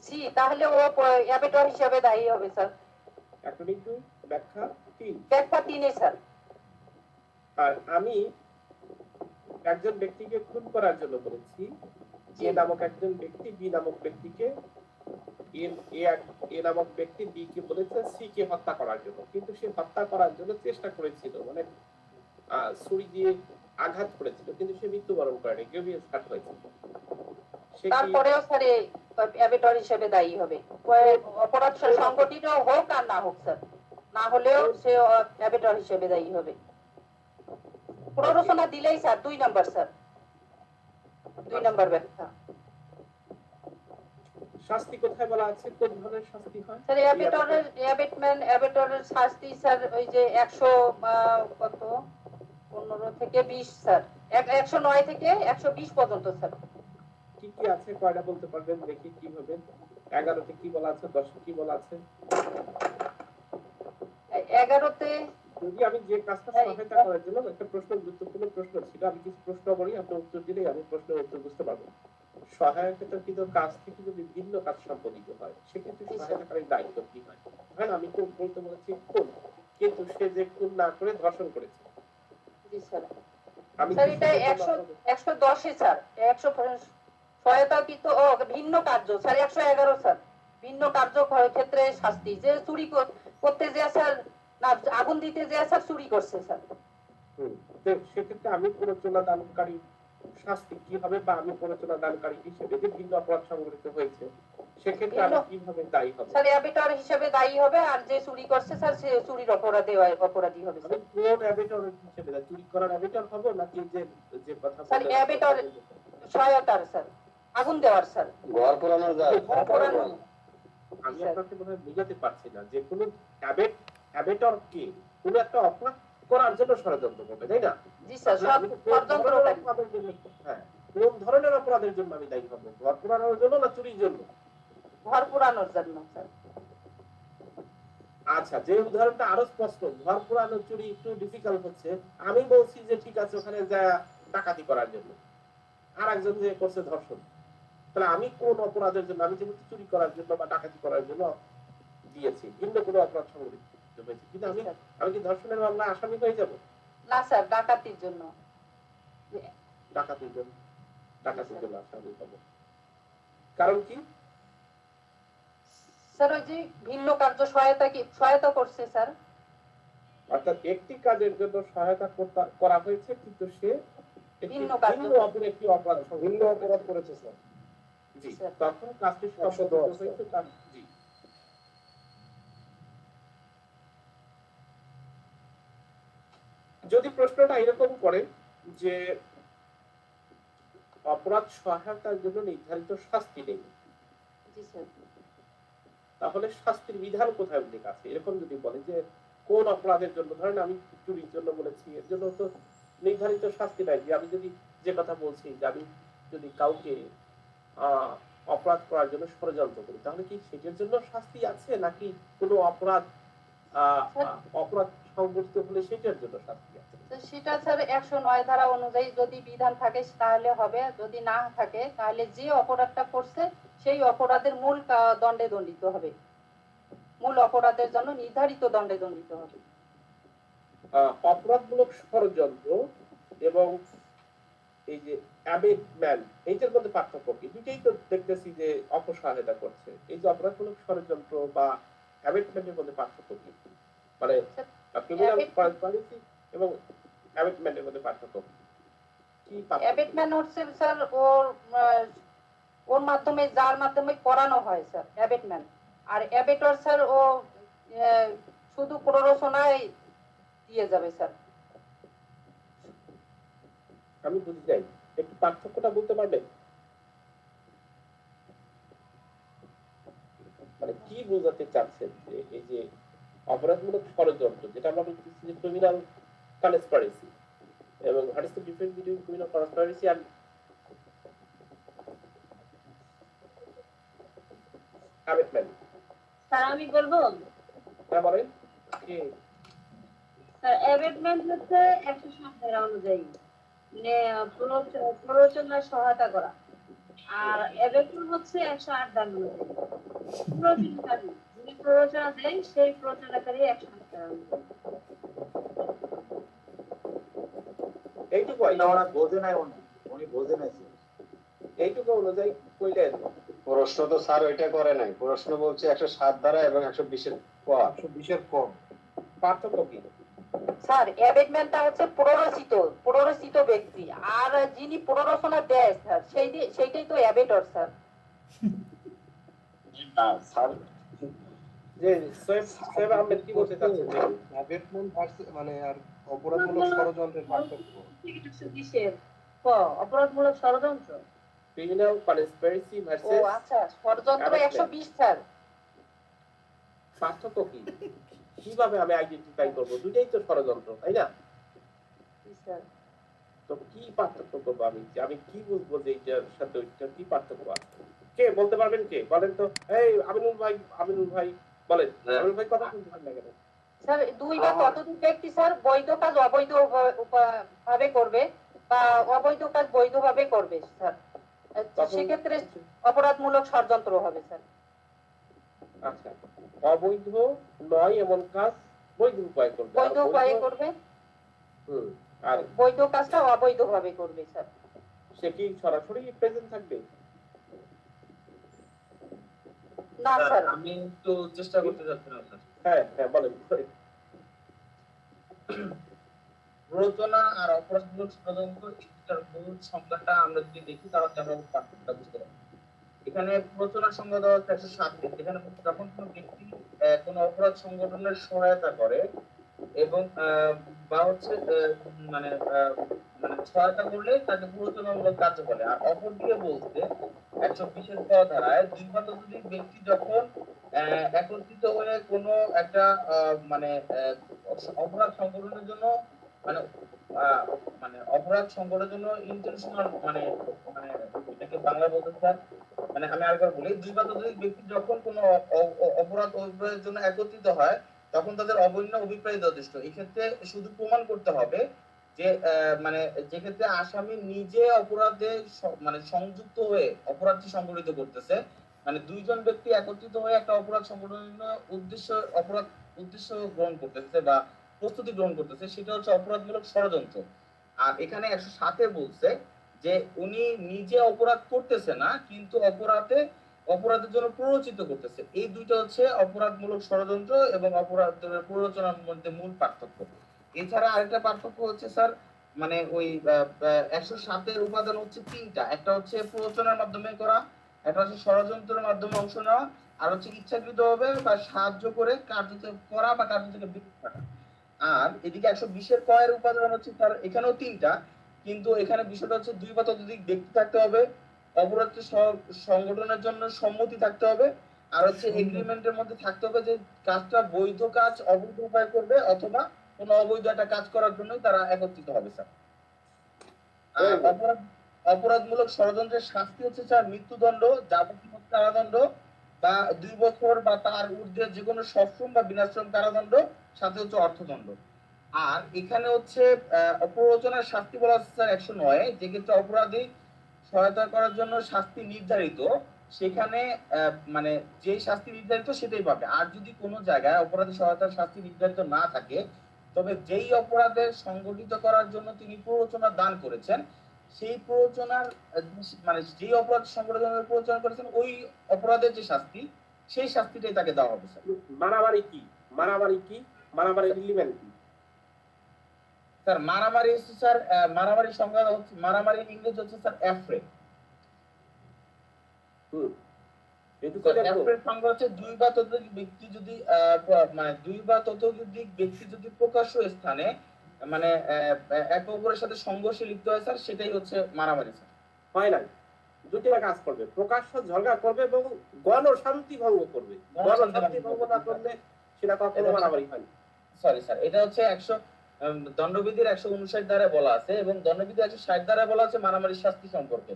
সি, তাহলে ও অ্যাবেটর হিসেবে দায়ী হবে স্যার। অ্যাকর্ডিং টু ব্যাখ্যা 3। ব্যাখ্যা 3 স্যার। আর আমি একজন ব্যক্তিকে খুন করার জন্য বলেছি, এ নামক একজন ব্যক্তি বি নামক ব্যক্তিকে, এ নামক ব্যক্তি বি কে বলেছে সি কে হত্যা করার জন্য, কিন্তু সে হত্যা করার জন্য চেষ্টা করেছিল, মানে ছুরি দিয়ে আঘাত করেছিল, কিন্তু সে মৃত্যুবরণ করেনি, গ্রেভিয়াস হার্ট হয়েছিল। সে কি তারপরেও স্যার অ্যাবেটর হিসেবে দায়ী হবে, অপরাধ সংগঠিত হোক আর না হোক স্যার, না হলেও সে অ্যাবেটর হিসেবে দায়ী হবে। প্ররোচনা দিলেই স্যার 2 নাম্বার স্যার, 2 নাম্বার ব্যাখ্যা। শাস্তি কোথায় বলা আছে, কোন ধরনের শাস্তি হয়? স্যার অ্যাবেটরের শাস্তি স্যার ওই যে 100 কত 15 থেকে 20 স্যার, 109 থেকে 120 পর্যন্ত স্যার। কি কি আছে কয়টা বলতে পারবেন দেখি কিভাবে? 11তে কি বলা আছে, 10 কি বলা আছে? 11তে যদি আমি যে কাজটা সহায়তা করার জন্য একটা প্রশ্ন, গুরুত্বপূর্ণ প্রশ্ন ছিল, আমি কিছু প্রশ্ন করি, আপনি উত্তর দিলেই আমি প্রশ্নের উত্তর বুঝতে পারবো। সহায়তাকৃত কাজ থেকে যদি ভিন্ন কাজ সম্পাদিত হয়, সেক্ষেত্রে সহায়তাকারীর দায়িত্ব কি হয়? হ্যাঁ, আমি কোন বলতে বলেছি কোন, কিন্তু সে যে খুন না করে ধর্ষণ করেছে। জি স্যার। আমি স্যার এটা 110 এ স্যার, 100 সহায়তাকৃত ও ভিন্ন কার্য স্যার 111 স্যার, ভিন্ন কার্য ক্ষেত্রে শাস্তি, যে চুরি করতে যে স্যার, না আগুন দিতে যে স্যার চুরি করছে স্যার। তো সেক্ষেত্রে আমি প্ররোচনা দানকারী শাস্তি কি হবে, বা আমি প্ররোচনা দানকারী হিসেবে যে ভিন্ন অপরাধ সংঘটিত হয়েছে, সেক্ষেত্রে আমি কিভাবে দায়ী হব? স্যার অ্যাবেটর হিসেবে দায়ী হবে, আর যে চুরি করছে স্যার সে চুরির অপরাধী হবে আমি স্যার। কোন অ্যাবেটর হিসেবে চুরি করার অ্যাবেটর হব, নাকি যে যে কথা স্যার বললেন অ্যাবেটর সহায়তার স্যার, আগুন দেওয়ার স্যার, ঘর পোড়ানোর যায় ঘর পোড়ানো। আমি আপনাকে মনে হয় বুঝাতে পারছি না যে কোন অ্যাবেটর কি কোন একটা অপরাধ করার জন্য ষড়যন্ত্র করবে, তাই না? জি স্যার, ষড়যন্ত্রকারী। হ্যাঁ, কোন ধরনের অপরাধের জন্য আমি দায়ী হব, ঘর পোড়ানোর জন্য না চুরির জন্য? ঘর পোড়ানোর জন্য স্যার। আচ্ছা, যে উদাহরণটা আরো স্পষ্ট, ঘর পোড়ানো চুরি একটু ডিফিকাল্ট হচ্ছে, আমি বলছি যে ঠিক আছে ওখানে যা ডাকাতি করার জন্য, আর একজন যে করছে ধর্ষণ, তাহলে আমি কোন অপরাধের জন্য, আমি যেহেতু চুরি করার জন্য বা ডাকাতি করার জন্য দিয়েছি, ভিন্ন কোনো অপরাধ সংঘটিত হয়েছে, কিন্তু আমি কি ধর্ষণের মামলা আসামি হয়ে যাব? না স্যার, ডাকাতির জন্য। ডাকাতির জন্য আসামি হব। কারণ কি স্যার? ওই যে ভিন্ন কার্য সহায়তা করছে স্যার। অর্থাৎ একটি কাজের জন্য সহায়তা করা হয়েছে, কিন্তু সে ভিন্ন কার্য, একটি অপরাধ ভিন্ন অপরাধ করেছে স্যার। জি, তখন কাজটি সংশোধিত হয়েছে। জি, যদি প্রশ্নটা এরকম করে যে অপরাধ সহায়তার জন্য নির্ধারিত শাস্তি নেই, জি স্যার, তাহলে শাস্তির বিধান কোথায় উল্লেখ আছে? এরকম যদি বলে যে কোন অপরাধের জন্য, ধরেন আমি চুরির জন্য বলেছি, এর জন্য তো নির্ধারিত শাস্তি নাই। যে আমি যদি যে কথা বলছি যে আমি যদি কাউকে অপরাধ করার জন্য ষড়যন্ত্র করি, তাহলে কি সেটার জন্য শাস্তি আছে, নাকি কোনো অপরাধ সংঘটিত হলে সেটার জন্য শাস্তি আছে? সেটা স্যার 109 ধারা অনুযায়ী যদি বিধান থাকে তাহলে হবে, যদি না থাকে তাহলে যে অপরাধটা করছে সেই অপরাধের মূল দণ্ডে দণ্ডিত হবে, মূল অপরাধের জন্য নির্ধারিত দণ্ডে দণ্ডিত হবে। অপরাধমূলক ষড়যন্ত্র এবং এই যে অ্যাবেটমেন্ট, এইটার মধ্যে পার্থক্য কি? দুটেই তো দেখতেছি যে অপসহায়তা করছে। এই যে অপরাধমূলক ষড়যন্ত্র বা অ্যাবেটমেন্টের মধ্যে পার্থক্য কি? মানে ক্রিমিনাল পলিসি এবং অ্যাবেটমেন্টের মধ্যে পার্থক্য কি? অ্যাবেটমেন্ট হচ্ছে স্যার ওর মাধ্যমে, যার মাধ্যমে করানো হয় স্যার অ্যাবেটমেন্ট। আর অ্যাবেটর স্যার ও শুধু প্ররোচনায় দিয়ে যাবে স্যার। আমি বুঝি যাই, একটু পার্থক্যটা বলতে পারবেন? মানে কি বোঝাতে চাচ্ছেন যে এই যে অপরাধমূলক ষড়যন্ত্র, যেটা আমরা বলতেছি যে ক্রিমিনাল কনস্পিরেসি, এবং what is the difference between criminal conspiracy and abetment? Sir আমি বলবো, হ্যাঁ বলেন। কি স্যার অ্যাবেটমেন্ট হচ্ছে 107 ধারা অনুযায়ী মানে প্ররোচনায় সহায়তা করা, আর অ্যাবেটমেন্ট হচ্ছে 108 ধারার মধ্যে প্ররোচনাকারী যিনি প্ররোচনা দেয় সেই প্ররোচনাকারী 108 ধারার মধ্যে। এইটুকু ওরা বোঝে নাই, উনি বোঝে নাই স্যার। এইটুকু অনুযায়ী কইলেন প্রশ্ন তো স্যার ওইটা করে নাই, প্রশ্ন বলছে 107 ধারা এবং 120-এর ক। 120-এর ক। পার্থক্য কি? স্যার অ্যাবেটমেন্টটা হচ্ছে প্ররোচিত ব্যক্তি, আর যিনি প্ররোচনা দেয় স্যার সেইটাই তো অ্যাবেটর স্যার। না স্যার, যে সোয়েব আহমেদ কি বলতে চাচ্ছেন দেখুন। অ্যাবেটমেন্ট মানে আর অপরাধমূলক ষড়যন্ত্রের পার্থক্য। কিসের ক অপরাধমূলক ষড়যন্ত্র? ক্রিমিনাল কনস্পিরেসি ও ভার্সেস আচ্ছা, ষড়যন্ত্র 120 স্যার। পার্থক্য কি? কিভাবে আমি আইডেন্টিফাই করব? দুইটাই তো ষড়যন্ত্র, তাই না? জি স্যার। তো কি পার্থক্য করবো আমি কি বুঝবো যে এইটার সাথে ওইটার কি পার্থক্য আছে? কে বলতে পারবেন? কে বলেন তো? এই আমিনুল ভাই বলেন। আমিনুল ভাই কথা শুনতে পারেন না কেন? স্যার দুই বা ততোধিক ব্যক্তি স্যার বৈধ কাজ অবৈধ ভাবে করবে বা অবৈধ কাজ বৈধভাবে করবে স্যার, সেক্ষেত্রে অপরাধমূলক ষড়যন্ত্র হবে স্যার। আচ্ছা, অবৈধ নয় এমন কাজ বৈধ উপায় করবে, বৈধ উপায়ে করবে, আর বৈধ কাজটা অবৈধ ভাবে করবে স্যার। সে কি সরাসরি প্রেজেন্ট থাকবে? না স্যার, আমি একটু চেষ্টা করতে যাচ্ছিলাম স্যার। হ্যাঁ বলেন। প্ররোচনা আর অপরাধমূলক ষড়যন্ত্র এটার মূল সংজ্ঞাটা আমরা যদি দেখি তাহলে আমরা পার্থক্যটা বুঝতে পারবো। এখানে প্ররোচনার সংজ্ঞা দেওয়া হচ্ছে 107, যেখানে যখন কোনো ব্যক্তি কোনো অপরাধ সংগঠনের সহায়তা করে এবং বা হচ্ছে মানে মানে সহায়তা করলে তাকে প্ররোচনামূলক কাজ বলে। আর অপরদিকে বলতে 120-এর ক ধারায় দুই বা ততোধিক ব্যক্তি যখন একত্রিত হয়ে কোনো একটা মানে অপরাধ সংগঠনের জন্য মানে মানে অপরাধ সংগঠনের জন্য ইন্টেনশনাল মানে মানে এটাকে বাংলা বলতে স্যার, মানে আমি আরেকবার বলি, দুই বা ততোধিক ব্যক্তি যখন কোনো অপরাধের জন্য একত্রিত হয় তখন তাদের অবৈধ অভিপ্রায় যথেষ্ট। এই ক্ষেত্রে শুধু প্রমাণ করতে হবে যে মানে যে ক্ষেত্রে আসামি নিজে অপরাধে মানে সংযুক্ত হয়ে অপরাধটি সংগঠিত করতেছে, মানে দুইজন ব্যক্তি একত্রিত হয়ে একটা অপরাধ সংগঠনের উদ্দেশ্য গ্রহণ করতেছে বা প্রস্তুতি গ্রহণ করতেছে, সেটা হচ্ছে অপরাধমূলক ষড়যন্ত্র। আর এখানে 107-এ বলছে যে উনি নিজে অপরাধ করতেছে না, কিন্তু অপরাধের জন্য প্ররোচিত করতেছে। এই দুইটা হচ্ছে অপরাধমূলক ষড়যন্ত্র এবং অপরাধের প্ররোচনার মধ্যে মূল পার্থক্য। এছাড়া আরেকটা পার্থক্য হচ্ছে স্যার, মানে ওই 107-এর উপাদান হচ্ছে তিনটা। একটা হচ্ছে প্ররোচনার মাধ্যমে করা, একটা হচ্ছে ষড়যন্ত্রের মাধ্যমে অংশ নেওয়া, আর হচ্ছে ইচ্ছাকৃতভাবে বা সাহায্য করে কার্য করা বা কার্য থেকে বিরত থাকা। আর এদিকে 120-এর ক এর উপাদান হচ্ছে তার এখানেও তিনটা, কিন্তু এখানে বিষয়টা হচ্ছে দুই বা ততোধিক ব্যক্তি থাকতে হবে, অপরাধী সংগঠনের জন্য সম্মতি থাকতে হবে, আর হচ্ছে এগ্রিমেন্টের মধ্যে থাকতে হবে যে কাজটা বৈধ কাজ অবৈধ উপায় করবে অথবা কোনো অবৈধ একটা কাজ করার জন্য তারা একত্রিত হবে স্যার। আর অপরাধমূলক ষড়যন্ত্রের শাস্তি হচ্ছে স্যার মৃত্যুদণ্ড, যাবতীয় কারাদণ্ড বা 2 বছর বা তার ঊর্ধ্বে যে কোনো সশ্রম বা বিনাশ্রম কারাদণ্ড, সাথে হচ্ছে অর্থদণ্ড। আর এখানে হচ্ছে প্ররোচনার শাস্তি বলা হচ্ছে স্যার 109, যে ক্ষেত্রে অপরাধী সহায়তা করার জন্য শাস্তি নির্ধারিত, সেখানে মানে যে শাস্তি নির্ধারিত সেটাই পাবে। আর যদি কোনো জায়গায় অপরাধী সহায়তার শাস্তি নির্ধারিত না থাকে, তবে যেই অপরাধে সংগঠিত করার জন্য তিনি প্ররোচনা দান করেছেন, সেই প্ররোচনার মানে যেই অপরাধ সংগঠনের প্ররোচনা করেছেন ওই অপরাধের যে শাস্তি, সেই শাস্তিটাই তাকে দেওয়া হবে স্যার। মারামারি কি? মারামারির এলিমেন্ট কি? স্যার মারামারি হচ্ছে স্যার, মারামারির সংজ্ঞা হচ্ছে, মারামারির ইংরেজি হচ্ছে স্যার অ্যাফ্রে। সংজ্ঞা হচ্ছে দুই বা ততোধিক ব্যক্তি যদি মানে দুই বা ততোধিক ব্যক্তি যদি প্রকাশ্য স্থানে মানে একে অপরের সাথে সংঘর্ষে লিপ্ত হয় স্যার, সেটাই হচ্ছে মারামারি স্যার। হয় না, দুইটা কাজ করবে, প্রকাশ্য ঝগড়া করবে এবং গণশান্তি ভঙ্গ করবে। গণশান্তি ভঙ্গ না করলে সেটা কখনো মারামারি হয় না। সরি স্যার, এটা হচ্ছে 100 দণ্ডবিধির 159 ধারায় বলা আছে এবং দণ্ডবিধি 160 ধারায় বলা আছে মারামারির শাস্তি সম্পর্কে,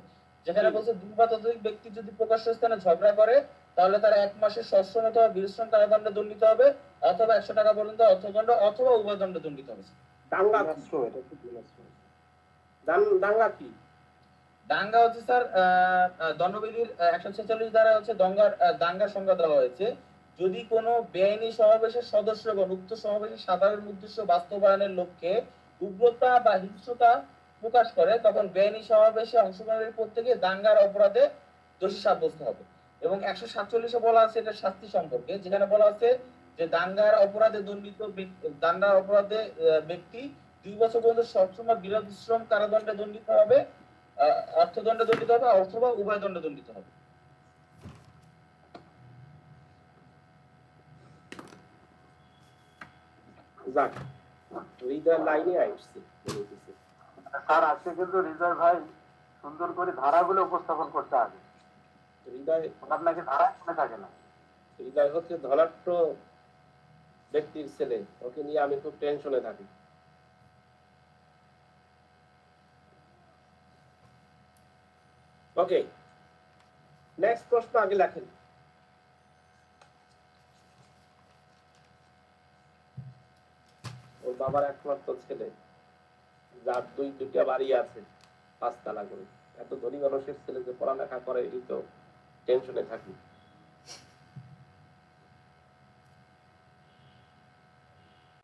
যেখানে বলছে দুই বা ততোধিক ব্যক্তি যদি প্রকাশ্য স্থানে ঝগড়া করে তাহলে তারা 1 মাসের সশ্রম অথবা বিনাশ্রম কারাদণ্ডে দণ্ডিত হবে, অথবা 100 টাকা পর্যন্ত অর্থদণ্ড অথবা উভয় দণ্ডে দণ্ডিত হবে। দাঙ্গা কি? দাঙ্গা হচ্ছে স্যার দণ্ডবিধির 146 দ্বারা হচ্ছে দাঙ্গার সংজ্ঞা দেওয়া হয়েছে। যদি কোনো বেআইনি সমাবেশের সদস্যগণ উক্ত সমাবেশের সাধারণ উদ্দেশ্য বাস্তবায়নের লক্ষ্যে উগ্রতা বা হিংস্রতা প্রকাশ করে, তখন বেআইনি সমাবেশে অংশগ্রহণের প্রত্যেকে দাঙ্গার অপরাধে দোষী সাব্যস্ত হবে। এবং 147-এ বলা আছে এটা শাস্তি সম্পর্কে, যেখানে বলা আছে যে দাঙ্গার অপরাধে ব্যক্তি 2 বছর পর্যন্ত সবসময় বিরোধশ্রম কারাদণ্ডে দণ্ডিত হবে, অর্থদণ্ডে দণ্ডিত হবে অথবা উভয় দণ্ডে দণ্ডিত হবে। যাক, হৃদয় লাইনে আসছে। স্যার আজকে কিন্তু হৃদয় ভাই সুন্দর করে ধারাগুলো উপস্থাপন করতে হবে। হৃদয় আপনাকে ধারা মনে থাকে না। হৃদয় হচ্ছে ধনাঢ্য ব্যক্তির ছেলে, ওকে নিয়ে আমি খুব টেনশনে থাকি। ওকে, নেক্সট প্রশ্ন আগে লেখেন। ওর বাবার একমাত্র ছেলে, যার দুইটা বাড়ি আছে 5 তালা করে, এত ধনী মানুষের ছেলে যে পড়ালেখা করে, এই তো টেনশনে থাকি।